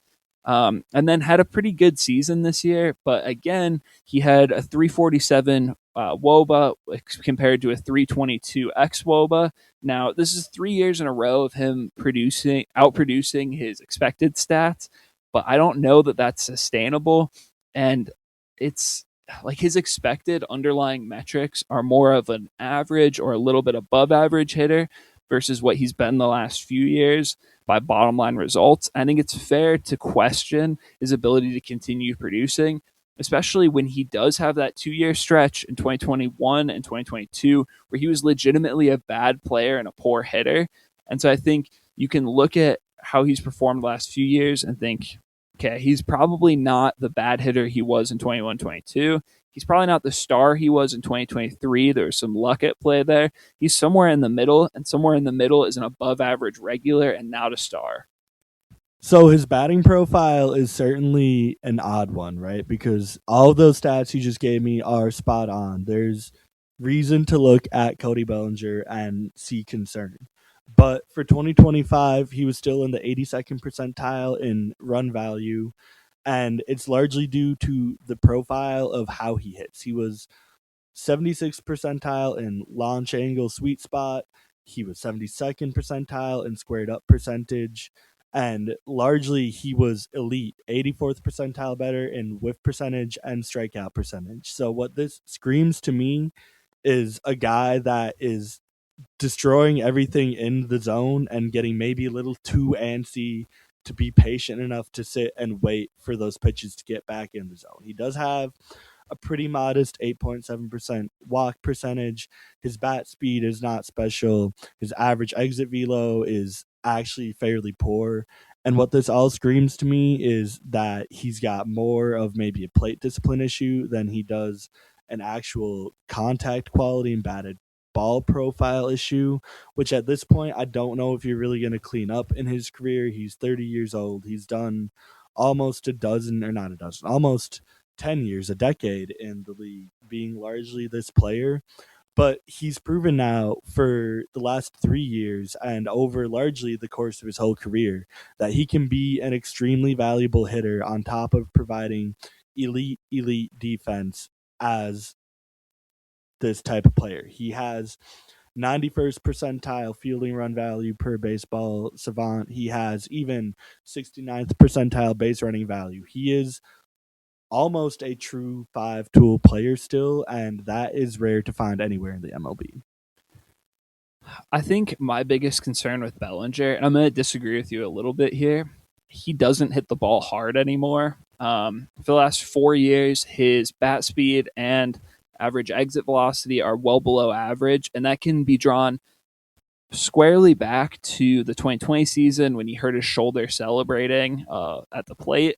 Speaker 2: And then had a pretty good season this year. But again, he had a 347 WOBA compared to a 322 X WOBA. Now, this is 3 years in a row of him outproducing his expected stats, but I don't know that that's sustainable. And it's like his expected underlying metrics are more of an average or a little bit above average hitter versus what he's been the last few years by bottom line results. I think it's fair to question his ability to continue producing, especially when he does have that 2 year stretch in 2021 and 2022 where he was legitimately a bad player and a poor hitter. And so I think you can look at how he's performed the last few years and think, okay, he's probably not the bad hitter he was in 21 22. He's probably not the star he was in 2023. There was some luck at play there. He's somewhere in the middle, and somewhere in the middle is an above average regular and not a star.
Speaker 1: So his batting profile is certainly an odd one, right? Because all of those stats you just gave me are spot on. There's reason to look at Cody Bellinger and see concern. But for 2025, he was still in the 82nd percentile in run value, and it's largely due to the profile of how he hits. He was 76th percentile in launch angle sweet spot. He was 72nd percentile in squared up percentage. And largely, he was elite, 84th percentile better in whiff percentage and strikeout percentage. So, what this screams to me is a guy that is destroying everything in the zone and getting maybe a little too antsy to be patient enough to sit and wait for those pitches to get back in the zone. He does have a pretty modest 8.7% walk percentage. His bat speed is not special. His average exit velo is actually fairly poor. And what this all screams to me is that he's got more of maybe a plate discipline issue than he does an actual contact quality and batted ball profile issue, which at this point, I don't know if you're really going to clean up in his career. He's 30 years old. He's done almost a dozen, or not a dozen, almost 10 years, a decade in the league, being largely this player. But he's proven now for the last 3 years and over largely the course of his whole career that he can be an extremely valuable hitter on top of providing elite defense as this type of player. He has 91st percentile fielding run value per baseball savant. He has even 69th percentile base running value. He is almost a true five tool player still, and that is rare to find anywhere in the MLB.
Speaker 2: I think my biggest concern with Bellinger, and I'm going to disagree with you a little bit here, he doesn't hit the ball hard anymore. For the last 4 years, his bat speed and average exit velocity are well below average, and that can be drawn squarely back to the 2020 season when he hurt his shoulder celebrating at the plate.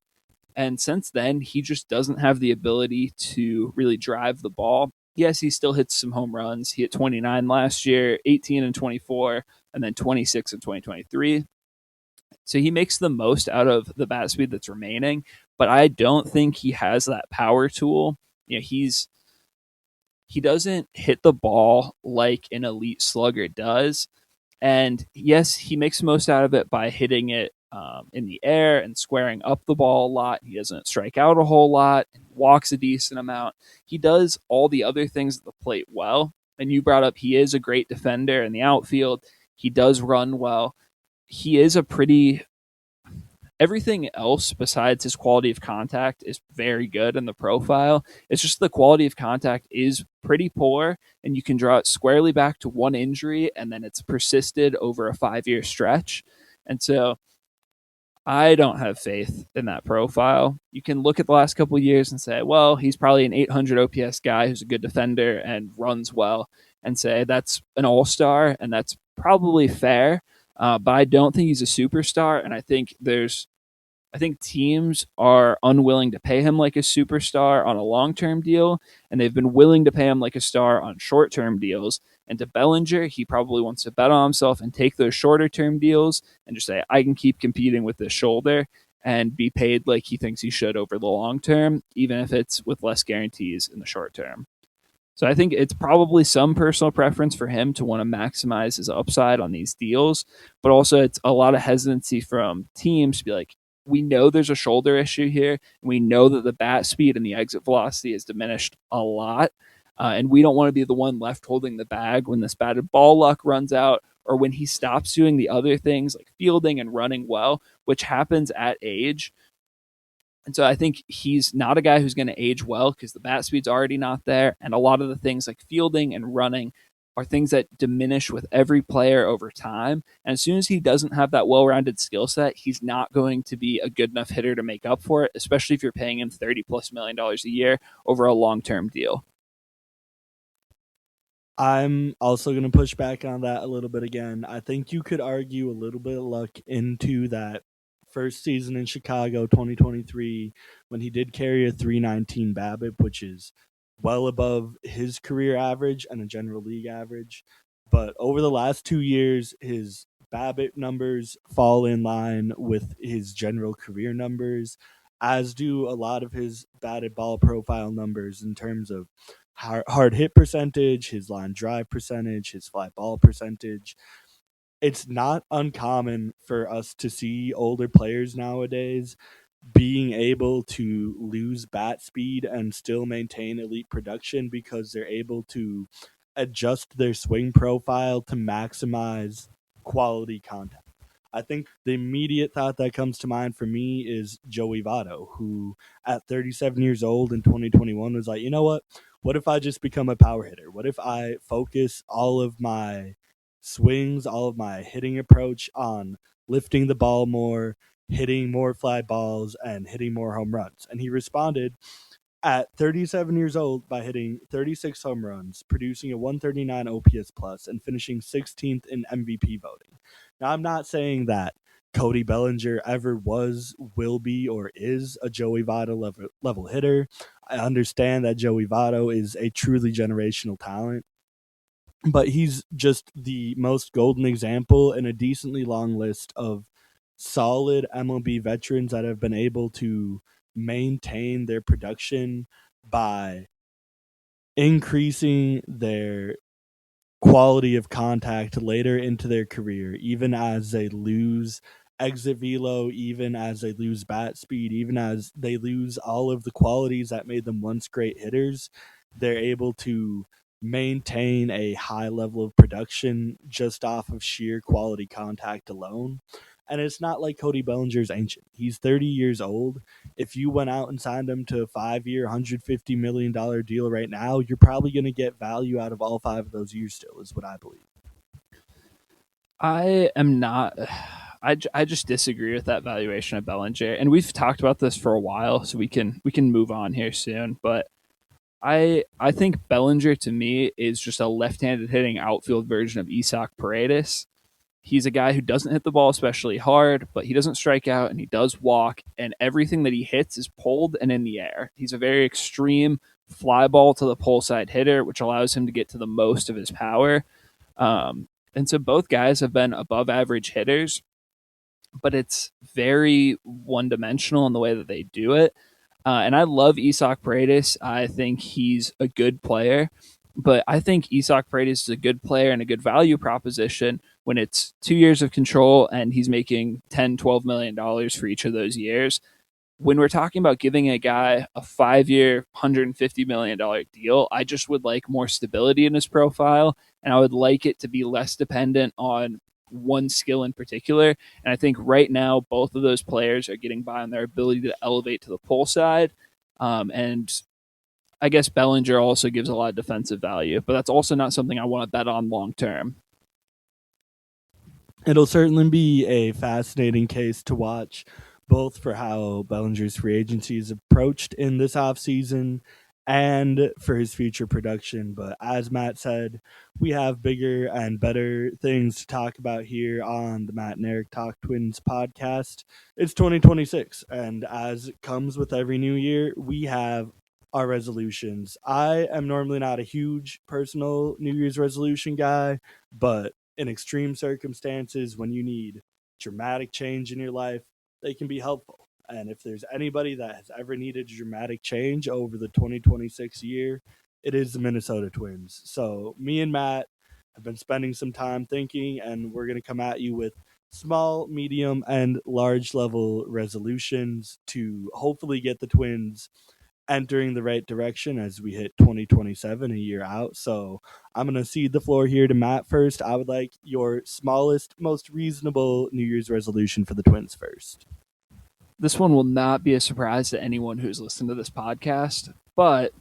Speaker 2: And since then, he just doesn't have the ability to really drive the ball. Yes, he still hits some home runs. He hit 29 last year, 18 and 24, and then 26 in 2023. So he makes the most out of the bat speed that's remaining, but I don't think he has that power tool. You know, he doesn't hit the ball like an elite slugger does. And yes, he makes the most out of it by hitting it in the air and squaring up the ball a lot. He doesn't strike out a whole lot, walks a decent amount. He does all the other things at the plate well. And you brought up he is a great defender in the outfield. He does run well. He is a pretty everything else besides his quality of contact is very good in the profile. It's just the quality of contact is pretty poor, and you can draw it squarely back to one injury, and then it's persisted over a 5-year stretch. And so I don't have faith in that profile. You can look at the last couple of years and say, well, he's probably an 800 OPS guy who's a good defender and runs well, and say that's an all star, and that's probably fair. But I don't think he's a superstar, and I think teams are unwilling to pay him like a superstar on a long term deal, and they've been willing to pay him like a star on short term deals. And to Bellinger, he probably wants to bet on himself and take those shorter term deals and just say, I can keep competing with this shoulder and be paid like he thinks he should over the long term, even if it's with less guarantees in the short term. So I think it's probably some personal preference for him to want to maximize his upside on these deals, but also it's a lot of hesitancy from teams to be like, we know there's a shoulder issue here, and we know that the bat speed and the exit velocity has diminished a lot, and we don't want to be the one left holding the bag when this batted ball luck runs out, or when he stops doing the other things like fielding and running well, which happens at age. And so I think he's not a guy who's going to age well because the bat speed's already not there. And a lot of the things like fielding and running are things that diminish with every player over time. And as soon as he doesn't have that well rounded skill set, he's not going to be a good enough hitter to make up for it, especially if you're paying him $30+ million a year over a long term deal.
Speaker 1: I'm also going to push back on that a little bit again. I think you could argue a little bit of luck into that first season in Chicago 2023 when he did carry a 319 BABIP, which is well above his career average and a general league average. But over the last 2 years, his BABIP numbers fall in line with his general career numbers, as do a lot of his batted ball profile numbers in terms of hard hit percentage, his line drive percentage, his fly ball percentage. It's not uncommon for us to see older players nowadays being able to lose bat speed and still maintain elite production because they're able to adjust their swing profile to maximize quality contact. I think the immediate thought that comes to mind for me is Joey Votto, who at 37 years old in 2021 was like, you know what? What if I just become a power hitter? What if I focus all of my swings, all of my hitting approach on lifting the ball more, hitting more fly balls, and hitting more home runs? And he responded at 37 years old by hitting 36 home runs, producing a 139 OPS plus, and finishing 16th in MVP voting. Now, I'm not saying that Cody Bellinger ever was, will be, or is a Joey Votto level hitter. I understand that Joey Votto is a truly generational talent, but he's just the most golden example in a decently long list of solid MLB veterans that have been able to maintain their production by increasing their quality of contact later into their career, even as they lose exit velo, even as they lose bat speed, even as they lose all of the qualities that made them once great hitters. They're able to maintain a high level of production just off of sheer quality contact alone. And it's not like Cody Bellinger's ancient. He's 30 years old. If you went out and signed him to a 5 year, $150 million deal right now, you're probably going to get value out of all 5 of those years still, is what I believe.
Speaker 2: I am not. I just disagree with that valuation of Bellinger, and we've talked about this for a while, so we can move on here soon. But I think Bellinger to me is just a left-handed hitting outfield version of Isaac Paredes. He's a guy who doesn't hit the ball especially hard, but he doesn't strike out and he does walk, and everything that he hits is pulled and in the air. He's a very extreme fly ball to the pole side hitter, which allows him to get to the most of his power. And so both guys have been above average hitters, but it's very one dimensional in the way that they do it. And I love Isaac Paredes. I think he's a good player, but I think Isaac Paredes is a good player and a good value proposition when it's 2 years of control and he's making $10, $12 million for each of those years. When we're talking about giving a guy a 5 year, $150 million deal, I just would like more stability in his profile. And I would like it to be less dependent on one skill in particular. And I think right now, both of those players are getting by on their ability to elevate to the pull side. And I guess Bellinger also gives a lot of defensive value, but that's also not something I want to bet on long term.
Speaker 1: It'll certainly be a fascinating case to watch, both for how Bellinger's free agency is approached in this offseason and for his future production. But as Matt said, we have bigger and better things to talk about here on the Matt and Eric Talk Twins podcast. It's 2026, and as it comes with every new year, we have our resolutions. I am normally not a huge personal New Year's resolution guy, but in extreme circumstances, when you need dramatic change in your life, they can be helpful. And if there's anybody that has ever needed dramatic change over the 2026 year, it is the Minnesota Twins. So, me and Matt have been spending some time thinking, and we're going to come at you with small, medium, and large level resolutions to hopefully get the Twins entering the right direction as we hit 2027, a year out. So I'm going to cede the floor here to Matt first. I would like your smallest, most reasonable New Year's resolution for the Twins first.
Speaker 2: This one will not be a surprise to anyone who's listened to this podcast, but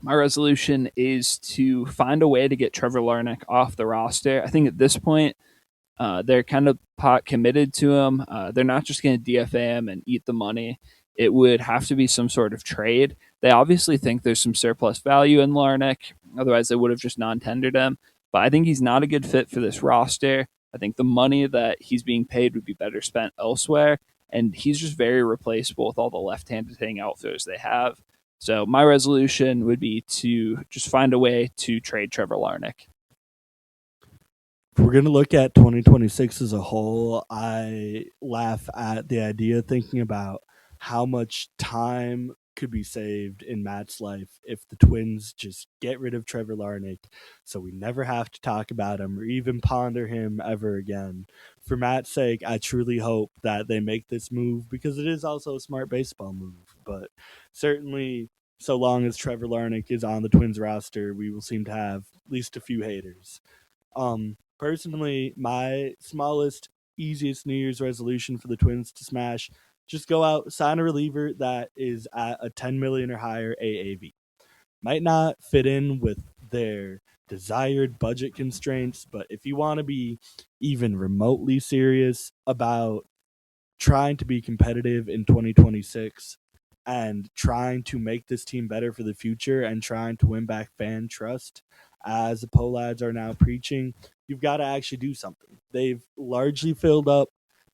Speaker 2: my resolution is to find a way to get Trevor Larnach off the roster. I think at this point, they're kind of pot committed to him. They're not just going to DFA him and eat the money. It would have to be some sort of trade. They obviously think there's some surplus value in Larnach. Otherwise, they would have just non-tendered him. But I think he's not a good fit for this roster. I think the money that he's being paid would be better spent elsewhere. And he's just very replaceable with all the left-handed hitting outfielders they have. So my resolution would be to just find a way to trade Trevor Larnach.
Speaker 1: If we're going to look at 2026 as a whole, I laugh at the idea thinking about how much time could be saved in Matt's life if the Twins just get rid of Trevor Larnach so we never have to talk about him or even ponder him ever again. For Matt's sake, I truly hope that they make this move because it is also a smart baseball move. But certainly, so long as Trevor Larnach is on the Twins roster, we will seem to have at least a few haters. Personally, my smallest, easiest New Year's resolution for the Twins to smash: just go out, sign a reliever that is at a 10 million or higher AAV. Might not fit in with their desired budget constraints, but if you want to be even remotely serious about trying to be competitive in 2026 and trying to make this team better for the future and trying to win back fan trust, as the Polads are now preaching, you've got to actually do something. They've largely filled up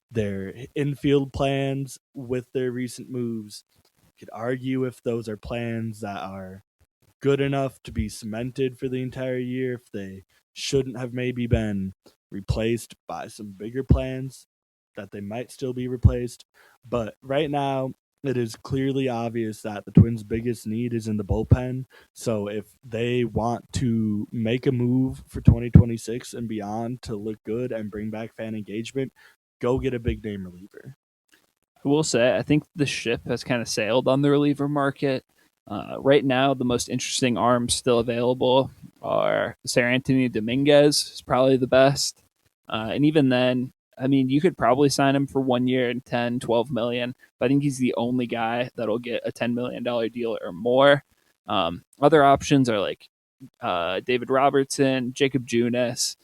Speaker 1: their infield plans with their recent moves. You could argue if those are plans that are good enough to be cemented for the entire year, if they shouldn't have maybe been replaced by some bigger plans, that they might still be replaced. But right now, it is clearly obvious that the Twins' biggest need is in the bullpen. So if they want to make a move for 2026 and beyond to look good and bring back fan engagement, go get a big name reliever.
Speaker 2: I will say, I think the ship has kind of sailed on the reliever market. Right now, the most interesting arms still available are Sarah Anthony Dominguez, is probably the best. And even then, I mean, you could probably sign him for 1 year and 10, 12 million, but I think he's the only guy that'll get a $10 million deal or more. Other options are like David Robertson, Jacob Junis,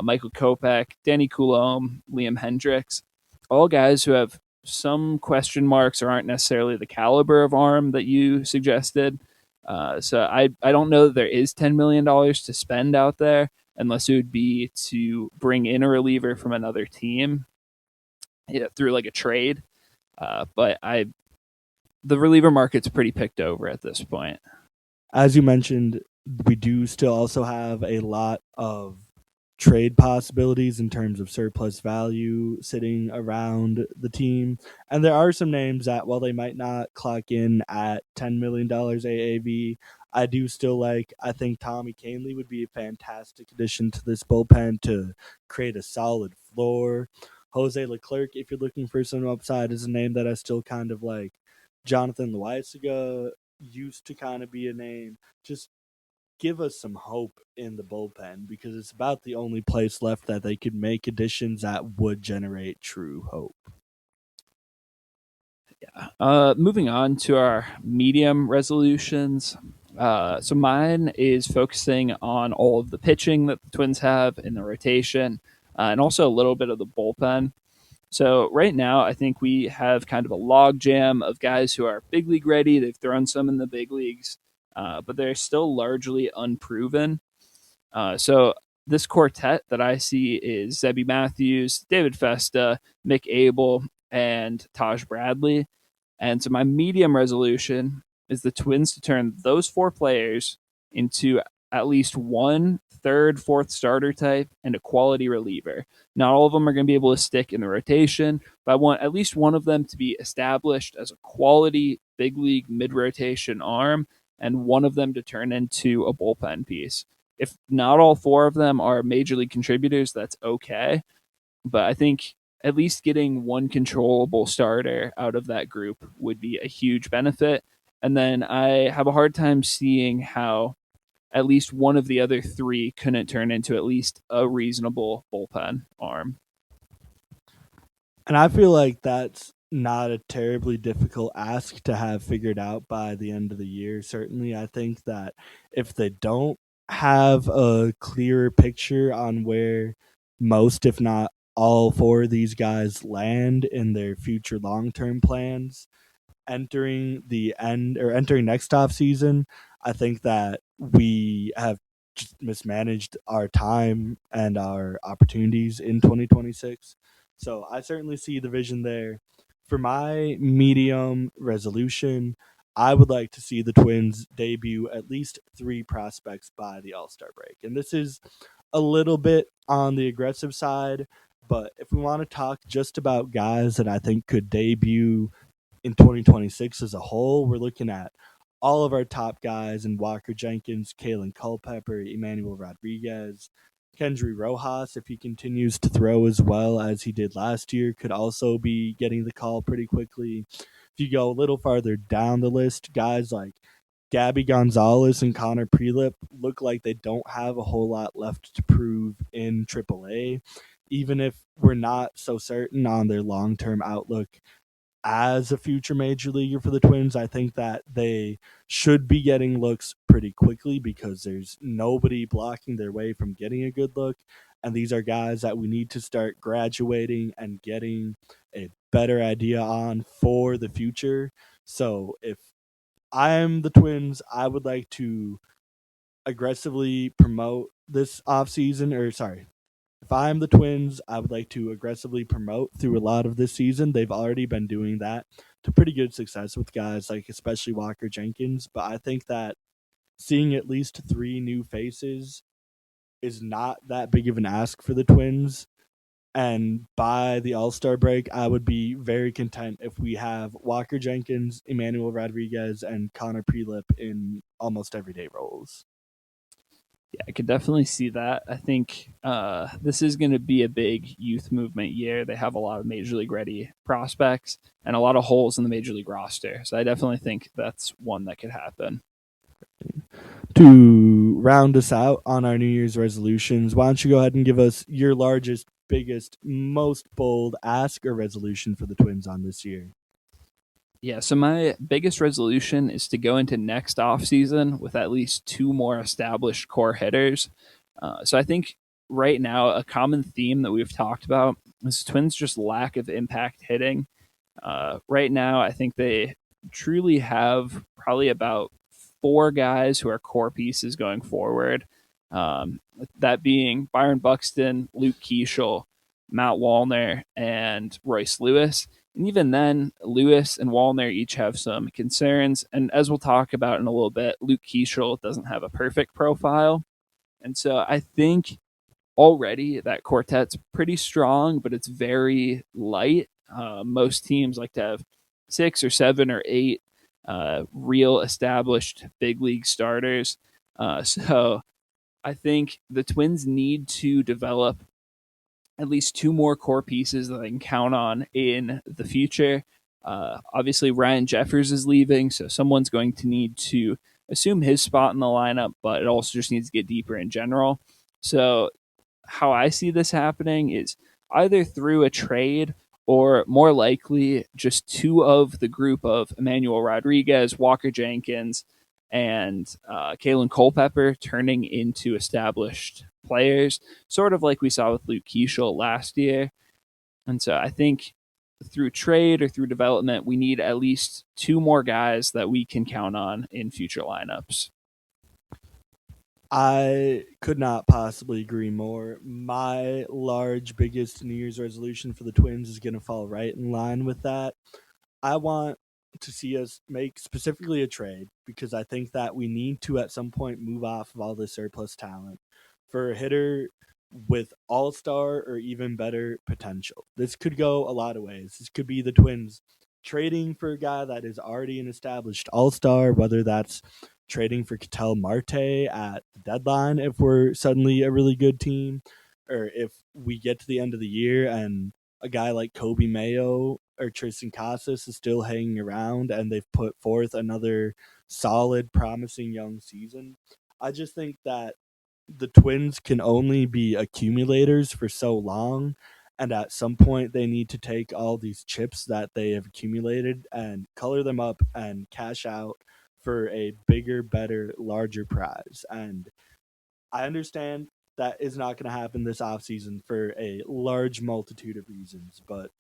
Speaker 2: Michael Kopech, Danny Coulombe, Liam Hendricks, all guys who have some question marks or aren't necessarily the caliber of arm that you suggested. So I don't know that there is $10 million to spend out there unless it would be to bring in a reliever from another team, through like a trade. But the reliever market's pretty picked over at this point.
Speaker 1: As you mentioned, we do still also have a lot of trade possibilities in terms of surplus value sitting around the team. And there are some names that, while they might not clock in at $10 million AAV, I do still like. I think Tommy Kahnle would be a fantastic addition to this bullpen to create a solid floor. Jose Leclerc, if you're looking for some upside, is a name that I still kind of like. Jonathan Loaizaga used to kind of be a name. Just give us some hope in the bullpen because it's about the only place left that they could make additions that would generate true hope.
Speaker 2: Moving on to our medium resolutions. So mine is focusing on all of the pitching that the Twins have in the rotation, and also a little bit of the bullpen. So right now, I think we have kind of a log jam of guys who are big league ready. They've thrown some in the big leagues, but they're still largely unproven. So this quartet that I see is Zebby Matthews, David Festa, Mick Abel, and Taj Bradley. And so my medium resolution is the Twins to turn those four players into at least one third, fourth starter type and a quality reliever. Not all of them are going to be able to stick in the rotation, but I want at least one of them to be established as a quality big league mid rotation arm and one of them to turn into a bullpen piece. If not all four of them are major league contributors, that's okay. But I think at least getting one controllable starter out of that group would be a huge benefit. And then I have a hard time seeing how at least one of the other three couldn't turn into at least a reasonable bullpen arm.
Speaker 1: And I feel like that's not a terribly difficult ask to have figured out by the end of the year. Certainly, I think that if they don't have a clearer picture on where most, if not all four of these guys land in their future long term plans, entering next off season, I think that we have just mismanaged our time and our opportunities in 2026. So I certainly see the vision there. For my medium resolution, I would like to see the Twins debut at least three prospects by the All Star break. And this is a little bit on the aggressive side, but if we want to talk just about guys that I think could debut in 2026 as a whole, we're looking at all of our top guys in Walker Jenkins, Kalen Culpepper, Emmanuel Rodriguez, Kendry Rojas, if he continues to throw as well as he did last year, could also be getting the call pretty quickly. If you go a little farther down the list, guys like Gabby Gonzalez and Connor Prelip look like they don't have a whole lot left to prove in AAA, even if we're not so certain on their long term outlook as a future major leaguer for the Twins. I think that they should be getting looks pretty quickly because there's nobody blocking their way from getting a good look. And these are guys that we need to start graduating and getting a better idea on for the future. So if I'm the Twins, I would like to aggressively promote this offseason, or sorry, if I'm the Twins, I would like to aggressively promote through a lot of this season. They've already been doing that to pretty good success with guys like especially Walker Jenkins. But I think that seeing at least three new faces is not that big of an ask for the Twins. And by the All Star break, I would be very content if we have Walker Jenkins, Emmanuel Rodriguez, and Connor Prelip in almost everyday roles.
Speaker 2: Yeah, I could definitely see that. I think this is going to be a big youth movement year. They have a lot of major league ready prospects and a lot of holes in the major league roster. So I definitely think that's one that could happen.
Speaker 1: To round us out on our New Year's resolutions, why don't you go ahead and give us your largest, biggest, most bold ask or resolution for the Twins on this year?
Speaker 2: Yeah, so my biggest resolution is to go into next offseason with at least two more established core hitters. So I think right now a common theme that we've talked about is Twins just lack of impact hitting. Right now, I think they truly have probably about four guys who are core pieces going forward. That being Byron Buxton, Luke Keeschel, Matt Wallner, and Royce Lewis. And even then, Lewis and Wallner each have some concerns. And as we'll talk about in a little bit, Luke Keeschel doesn't have a perfect profile. And so I think already that quartet's pretty strong, but it's very light. Most teams like to have 6 or 7 or 8 real established big league starters. So I think the Twins need to develop at least two more core pieces that I can count on in the future. Obviously, Ryan Jeffers is leaving, so someone's going to need to assume his spot in the lineup, but it also just needs to get deeper in general. So how I see this happening is either through a trade or more likely just two of the group of Emmanuel Rodriguez, Walker Jenkins, and Kalen Culpepper turning into established players, sort of like we saw with Luke Keeschel last year. And so I think through trade or through development, we need at least two more guys that we can count on in future lineups.
Speaker 1: I could not possibly agree more. My large, biggest New Year's resolution for the Twins is going to fall right in line with that. I want to see us make specifically a trade because I think that we need to at some point move off of all this surplus talent for a hitter with all star or even better potential. This could go a lot of ways. This could be the Twins trading for a guy that is already an established all star, whether that's trading for Ketel Marte at the deadline if we're suddenly a really good team, or if we get to the end of the year and a guy like Kobe Mayo or Tristan Casas is still hanging around and they've put forth another solid, promising young season. I just think that the Twins can only be accumulators for so long. And at some point, they need to take all these chips that they have accumulated and color them up and cash out for a bigger, better, larger prize. And I understand that is not going to happen this offseason for a large multitude of reasons, but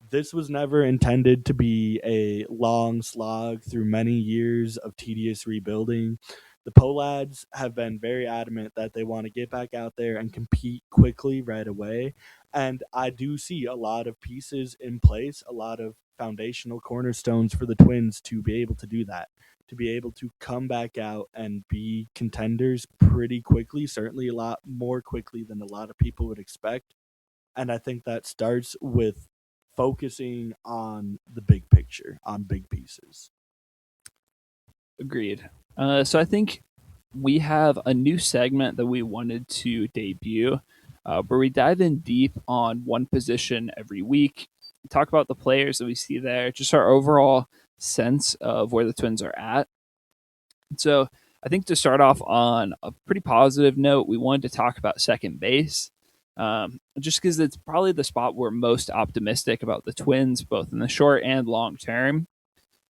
Speaker 1: this was never intended to be a long slog through many years of tedious rebuilding. The Polads have been very adamant that they want to get back out there and compete quickly right away. And I do see a lot of pieces in place, a lot of foundational cornerstones for the Twins to be able to do that, to be able to come back out and be contenders pretty quickly, certainly a lot more quickly than a lot of people would expect. And I think that starts with focusing on the big picture, on big pieces.
Speaker 2: Agreed. So I think we have a new segment that we wanted to debut where we dive in deep on one position every week, talk about the players that we see there, just our overall sense of where the Twins are at. So I think to start off on a pretty positive note, we wanted to talk about second base. Just because it's probably the spot we're most optimistic about the Twins, both in the short and long term.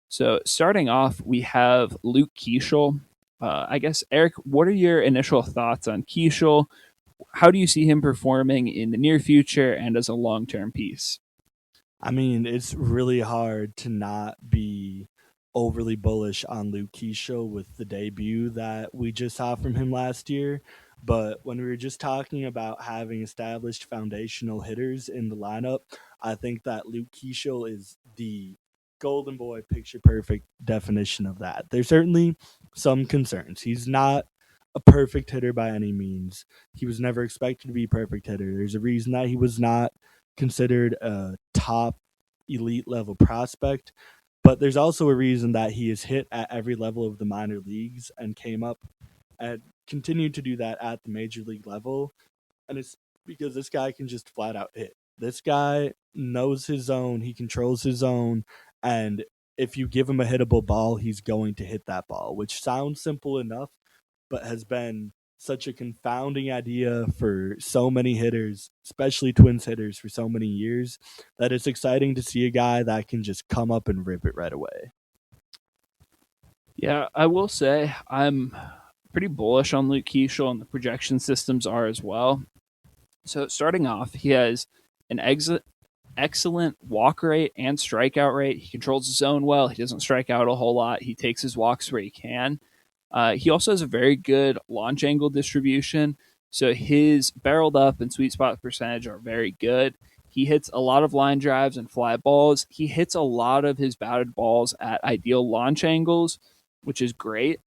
Speaker 2: So starting off, we have Luke Keeschel. I guess, Eric, what are your initial thoughts on Keeschel? How do you see him performing in the near future and as a long term piece?
Speaker 1: I mean, it's really hard to not be overly bullish on Luke Keeschel with the debut that we just saw from him last year. But when we were just talking about having established foundational hitters in the lineup, I think that Luke Keeschel is the golden boy picture perfect definition of that. There's certainly some concerns. He's not a perfect hitter by any means. He was never expected to be a perfect hitter. There's a reason that he was not considered a top elite level prospect, but there's also a reason that he is hit at every level of the minor leagues and came up and continued to do that at the major league level. And it's because this guy can just flat out hit. This guy knows his zone, he controls his zone, and if you give him a hittable ball, he's going to hit that ball, which sounds simple enough, but has been such a confounding idea for so many hitters, especially Twins hitters, for so many years, that it's exciting to see a guy that can just come up and rip it right away.
Speaker 2: Yeah, I will say I'm pretty bullish on Luke Keeschel, and the projection systems are as well. So starting off, he has an excellent walk rate and strikeout rate. He controls his zone well. He doesn't strike out a whole lot. He takes his walks where he can. He also has a very good launch angle distribution. So his barreled up and sweet spot percentage are very good. He hits a lot of line drives and fly balls. He hits a lot of his batted balls at ideal launch angles, which is great.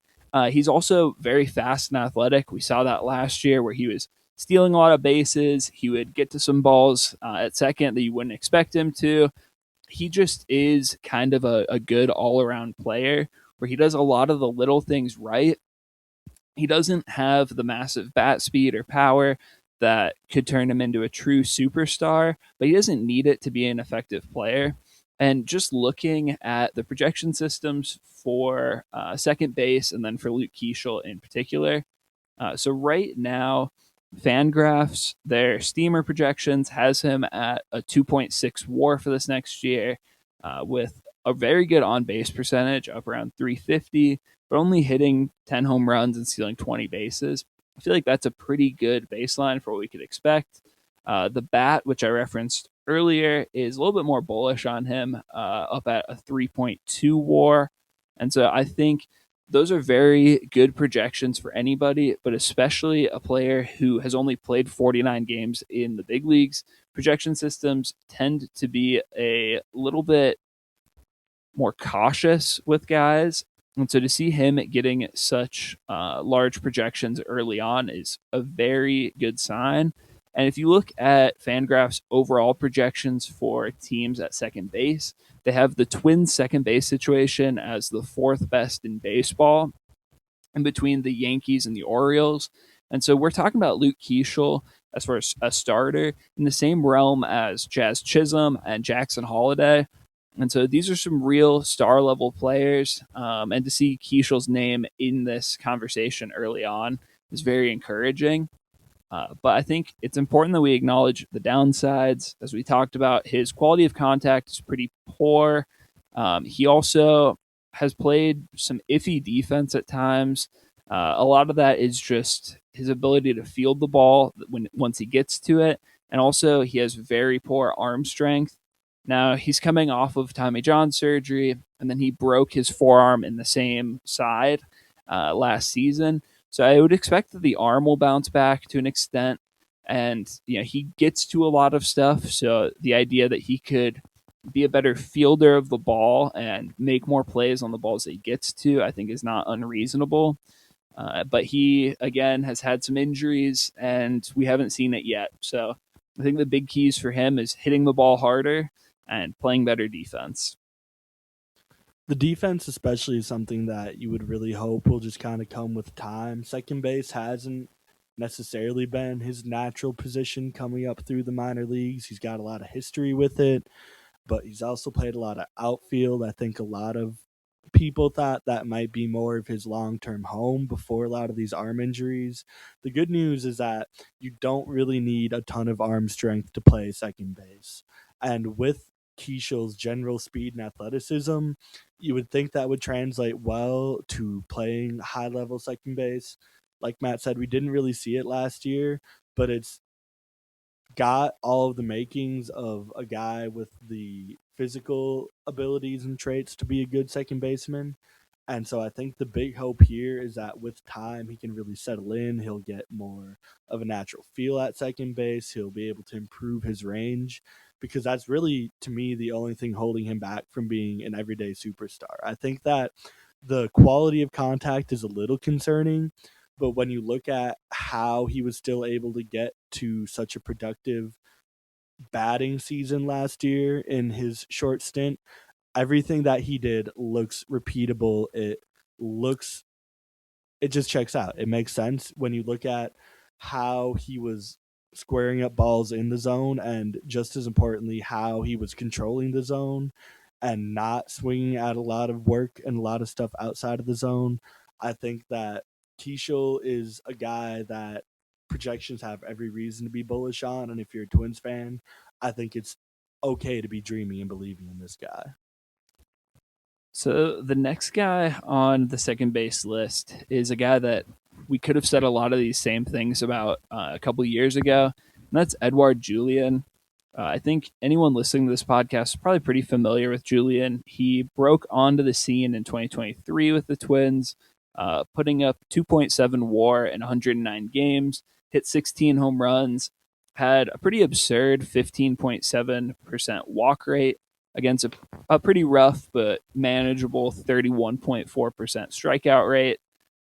Speaker 2: He's also very fast and athletic. We saw that last year where he was stealing a lot of bases. He would get to some balls at second that you wouldn't expect him to. He just is kind of a good all around player where he does a lot of the little things right. He doesn't have the massive bat speed or power that could turn him into a true superstar, but he doesn't need it to be an effective player. And just looking at the projection systems for second base and then for Luke Keeschel in particular. So right now, Fangraphs, their steamer projections has him at a 2.6 WAR for this next year, with a very good on base percentage up around 350, but only hitting 10 home runs and stealing 20 bases. I feel like that's a pretty good baseline for what we could expect. The bat, which I referenced earlier, is a little bit more bullish on him, up at a 3.2 WAR. And so I think those are very good projections for anybody, but especially a player who has only played 49 games in the big leagues. Projection systems tend to be a little bit more cautious with guys. And so to see him getting such large projections early on is a very good sign. And if you look at Fangraph's overall projections for teams at second base, they have the Twins' second base situation as the fourth best in baseball, in between the Yankees and the Orioles. And so we're talking about Luke Keeschel as far as a starter in the same realm as Jazz Chisholm and Jackson Holiday. And so these are some real star level players. And to see Keeschel's name in this conversation early on is very encouraging. But I think it's important that we acknowledge the downsides. As we talked about, his quality of contact is pretty poor. He also has played some iffy defense at times. A lot of that is just his ability to field the ball once he gets to it, and also he has very poor arm strength. Now he's coming off of Tommy John surgery, and then he broke his forearm in the same side last season. So I would expect that the arm will bounce back to an extent, and he gets to a lot of stuff. So the idea that he could be a better fielder of the ball and make more plays on the balls that he gets to, I think is not unreasonable. But he, again, has had some injuries, and we haven't seen it yet. So I think the big keys for him is hitting the ball harder and playing better defense.
Speaker 1: The defense, especially, is something that you would really hope will just kind of come with time. Second base hasn't necessarily been his natural position coming up through the minor leagues. He's got a lot of history with it, but he's also played a lot of outfield. I think a lot of people thought that might be more of his long term home before a lot of these arm injuries. The good news is that you don't really need a ton of arm strength to play second base. And with Keishel's general speed and athleticism, you would think that would translate well to playing high level second base. Like Matt said, we didn't really see it last year, but it's got all of the makings of a guy with the physical abilities and traits to be a good second baseman. And so I think the big hope here is that with time, he can really settle in. He'll get more of a natural feel at second base. He'll be able to improve his range because that's really, to me, the only thing holding him back from being an everyday superstar. I think that the quality of contact is a little concerning, but when you look at how he was still able to get to such a productive batting season last year in his short stint, everything that he did looks repeatable. Looks it just checks out. It makes sense when you look at how he was squaring up balls in the zone, and just as importantly, how he was controlling the zone and not swinging at a lot of work and a lot of stuff outside of the zone. I think that Keishel is a guy that projections have every reason to be bullish on. And if you're a Twins fan, I think it's okay to be dreaming and believing in this guy.
Speaker 2: So the next guy on the second base list is a guy that we could have said a lot of these same things about a couple years ago, and that's Edouard Julien. I think anyone listening to this podcast is probably pretty familiar with Julien. He broke onto the scene in 2023 with the Twins, putting up 2.7 WAR in 109 games, hit 16 home runs, had a pretty absurd 15.7% walk rate against a pretty rough but manageable 31.4% strikeout rate.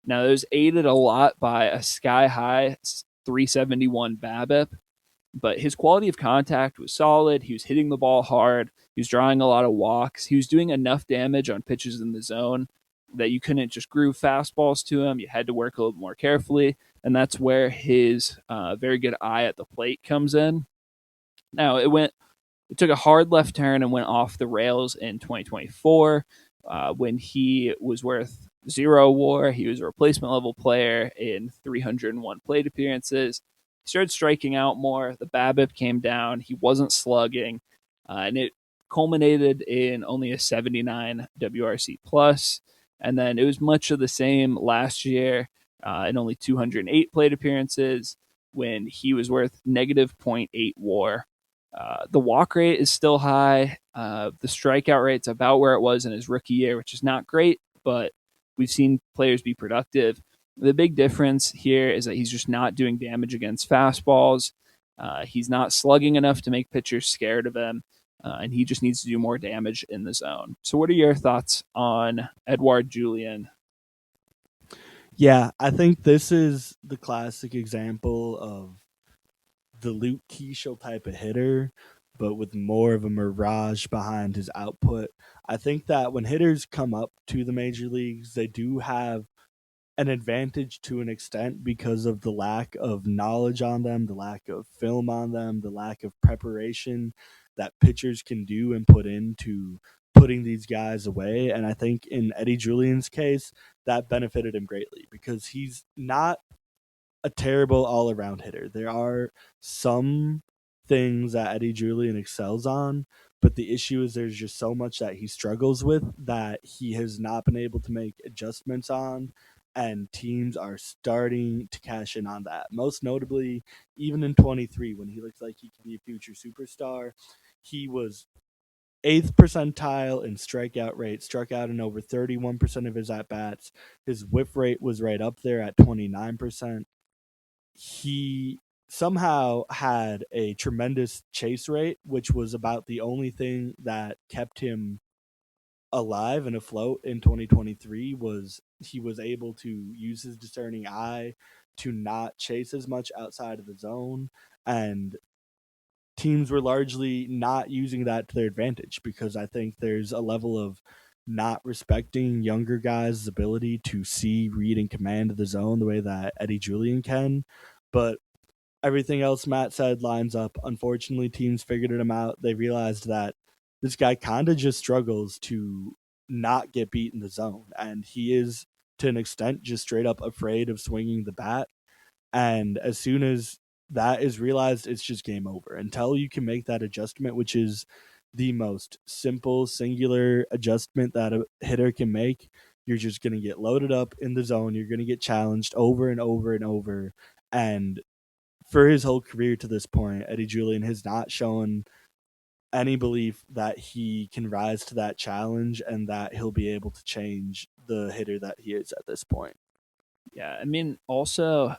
Speaker 2: Now, those aided a lot by a sky high 371 BABIP, but his quality of contact was solid. He was hitting the ball hard. He was drawing a lot of walks. He was doing enough damage on pitches in the zone that you couldn't just groove fastballs to him. You had to work a little more carefully, and that's where his very good eye at the plate comes in. Now, it went It took a hard left turn and went off the rails in 2024 when he was worth zero WAR. He was a replacement level player in 301 plate appearances. He started striking out more. The BABIP came down. He wasn't slugging, and it culminated in only a 79 WRC plus. And then it was much of the same last year in only 208 plate appearances when he was worth negative zero point 0.8 WAR. The walk rate is still high. The strikeout rate's about where it was in his rookie year, which is not great, but we've seen players be productive. The big difference here is that he's just not doing damage against fastballs. He's not slugging enough to make pitchers scared of him, and he just needs to do more damage in the zone. So, what are your thoughts on Edouard Julien?
Speaker 1: Yeah, I think this is the classic example of the Luke Keeschel type of hitter, but with more of a mirage behind his output. I think that when hitters come up to the major leagues, they do have an advantage to an extent because of the lack of knowledge on them, the lack of film on them, the lack of preparation that pitchers can do and put into putting these guys away. And I think in Eddie Julian's case, that benefited him greatly because he's not a terrible all around hitter. There are some things that Eddie Julian excels on, but the issue is there's just so much that he struggles with that he has not been able to make adjustments on, and teams are starting to cash in on that. Most notably, even in 23, when he looks like he could be a future superstar, he was eighth percentile in strikeout rate, struck out in over 31% of his at bats. His whiff rate was right up there at 29%. He somehow had a tremendous chase rate, which was about the only thing that kept him alive and afloat in 2023 was he was able to use his discerning eye to not chase as much outside of the zone, and teams were largely not using that to their advantage because I think there's a level of not respecting younger guys' ability to see, read, and command the zone the way that Eddie Julian can. But everything else Matt said lines up. Unfortunately, teams figured him out. They realized that this guy kind of just struggles to not get beat in the zone, and he is to an extent just straight up afraid of swinging the bat. And as soon as that is realized, it's just game over. Until you can make that adjustment, which is the most simple, singular adjustment that a hitter can make, you're just going to get loaded up in the zone. You're going to get challenged over and over and over. And for his whole career to this point, Eddie Julian has not shown any belief that he can rise to that challenge and that he'll be able to change the hitter that he is at this point.
Speaker 2: Yeah, I mean, also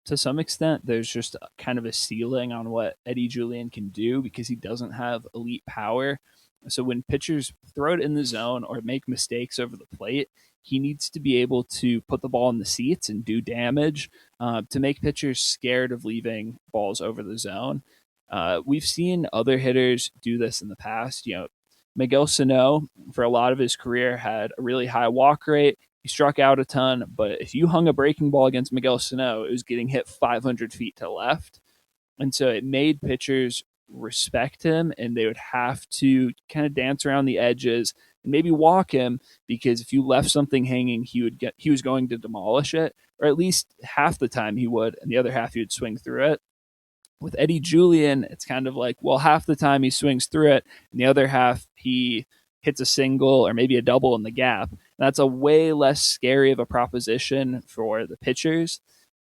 Speaker 2: to some extent, there's just kind of a ceiling on what Eddie Julian can do because he doesn't have elite power. So when pitchers throw it in the zone or make mistakes over the plate, he needs to be able to put the ball in the seats and do damage to make pitchers scared of leaving balls over the zone. We've seen other hitters do this in the past. Miguel Sano, for a lot of his career, had a really high walk rate. He struck out a ton, but if you hung a breaking ball against Miguel Sano, it was getting hit 500 feet to left. And so it made pitchers respect him, and they would have to kind of dance around the edges and maybe walk him because if you left something hanging, he was going to demolish it, or at least half the time he would, and the other half he would swing through it. With Eddie Julian, it's kind of like, well, half the time he swings through it, and the other half he hits a single or maybe a double in the gap. And that's a way less scary of a proposition for the pitchers.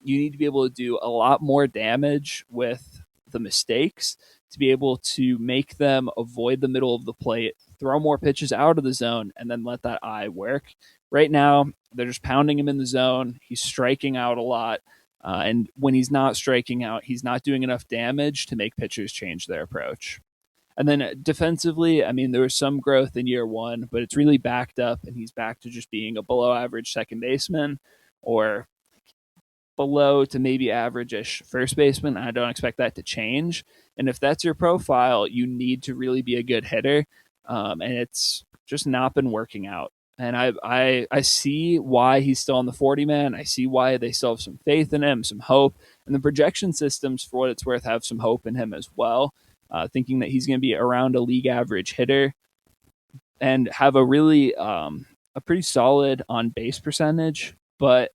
Speaker 2: You need to be able to do a lot more damage with the mistakes to be able to make them avoid the middle of the plate, throw more pitches out of the zone, and then let that eye work. Right now, they're just pounding him in the zone. He's striking out a lot. And when he's not striking out, he's not doing enough damage to make pitchers change their approach. And then defensively, I mean, there was some growth in year one, but it's really backed up, and he's back to just being a below average second baseman or below to maybe average ish first baseman. I don't expect that to change. And if that's your profile, you need to really be a good hitter. And it's just not been working out. And I see why he's still on the 40 man. I see why they still have some faith in him, some hope. And the projection systems, for what it's worth, have some hope in him as well. thinking that he's going to be around a league average hitter and have a pretty solid on base percentage, but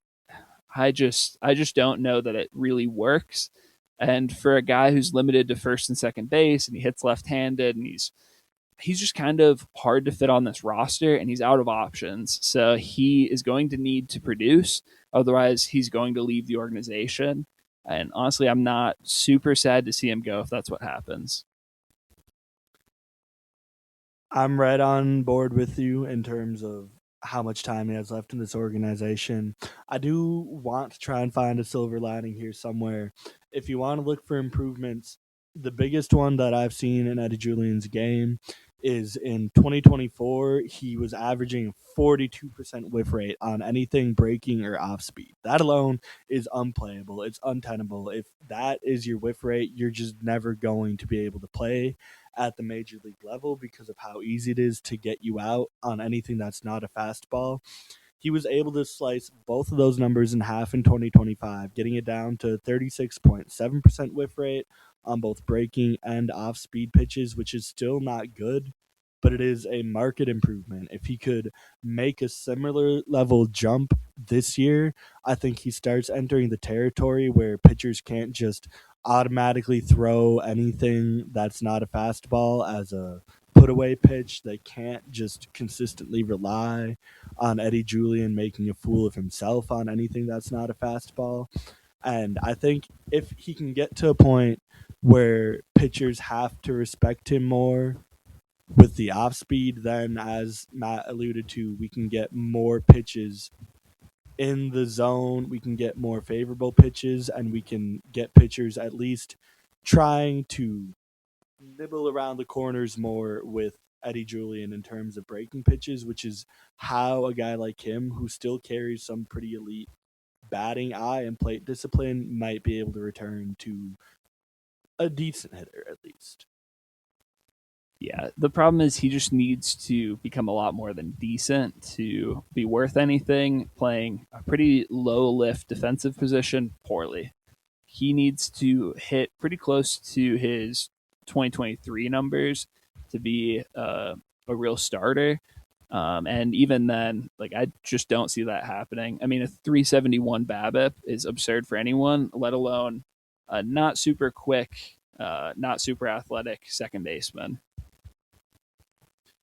Speaker 2: I just don't know that it really works. And for a guy who's limited to first and second base and he hits left-handed and he's just kind of hard to fit on this roster and he's out of options. So he is going to need to produce. Otherwise, he's going to leave the organization. And honestly, I'm not super sad to see him go if that's what happens.
Speaker 1: I'm right on board with you in terms of how much time he has left in this organization. I do want to try and find a silver lining here somewhere. If you want to look for improvements, the biggest one that I've seen in Eddie Julian's game is in 2024, he was averaging 42% whiff rate on anything breaking or off speed. That alone is unplayable. It's untenable. If that is your whiff rate, you're just never going to be able to play at the major league level because of how easy it is to get you out on anything that's not a fastball. He was able to slice both of those numbers in half in 2025, getting it down to 36.7% whiff rate on both breaking and off speed pitches, which is still not good, but it is a market improvement. If he could make a similar level jump this year, I think he starts entering the territory where pitchers can't just automatically throw anything that's not a fastball as a put away pitch. They can't just consistently rely on Eddie Julian making a fool of himself on anything that's not a fastball. And I think if he can get to a point where pitchers have to respect him more with the off speed, then as Matt alluded to, we can get more pitches in the zone. We can get more favorable pitches, and we can get pitchers at least trying to nibble around the corners more with Eddie Julian in terms of breaking pitches, which is how a guy like him, who still carries some pretty elite batting eye and plate discipline, might be able to return to a decent hitter at least.
Speaker 2: Yeah, the problem is he just needs to become a lot more than decent to be worth anything, playing a pretty low lift defensive position poorly. He needs to hit pretty close to his 2023 numbers to be a real starter. And even then, like I just don't see that happening. I mean, a 371 BABIP is absurd for anyone, let alone a not super quick, not super athletic second baseman.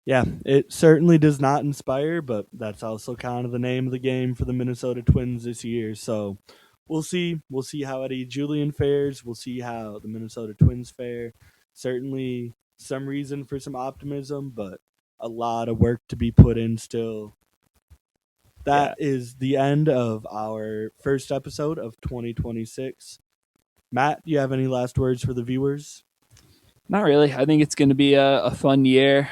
Speaker 1: Yeah, it certainly does not inspire, but that's also kind of the name of the game for the Minnesota Twins this year. So we'll see. We'll see how Eddie Julian fares. We'll see how the Minnesota Twins fare. Certainly some reason for some optimism, but a lot of work to be put in still.
Speaker 2: Yeah,
Speaker 1: That is the end of our first episode of 2026. Matt, do you have any last words for the viewers?
Speaker 2: not really. I think it's going to be a fun year.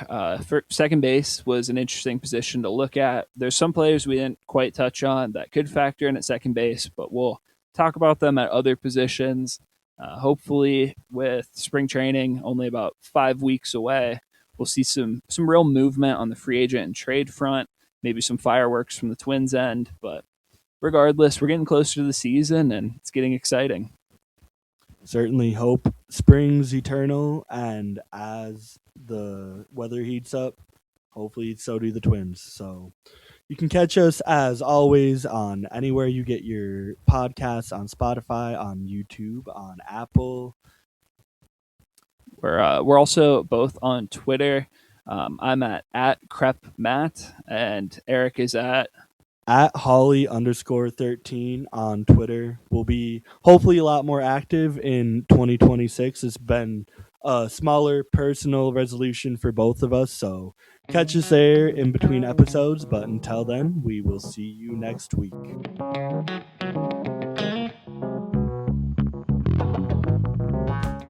Speaker 2: For second base was an interesting position to look at. There's some players we didn't quite touch on that could factor in at second base, but we'll talk about them at other positions. Hopefully, with spring training only about 5 weeks away, we'll see some real movement on the free agent and trade front. Maybe some fireworks from the Twins' end, but regardless, we're getting closer to the season and it's getting exciting.
Speaker 1: Certainly hope springs eternal, and as the weather heats up, hopefully so do the Twins. So you can catch us as always on anywhere you get your podcasts, on Spotify, on YouTube, on Apple.
Speaker 2: We're also both on Twitter. I'm at Crep Matt, and Eric is
Speaker 1: At Holly_13 on Twitter. We'll be hopefully a lot more active in 2026. It's been a smaller personal resolution for both of us. So catch us there in between episodes. But until then, we will see you next week.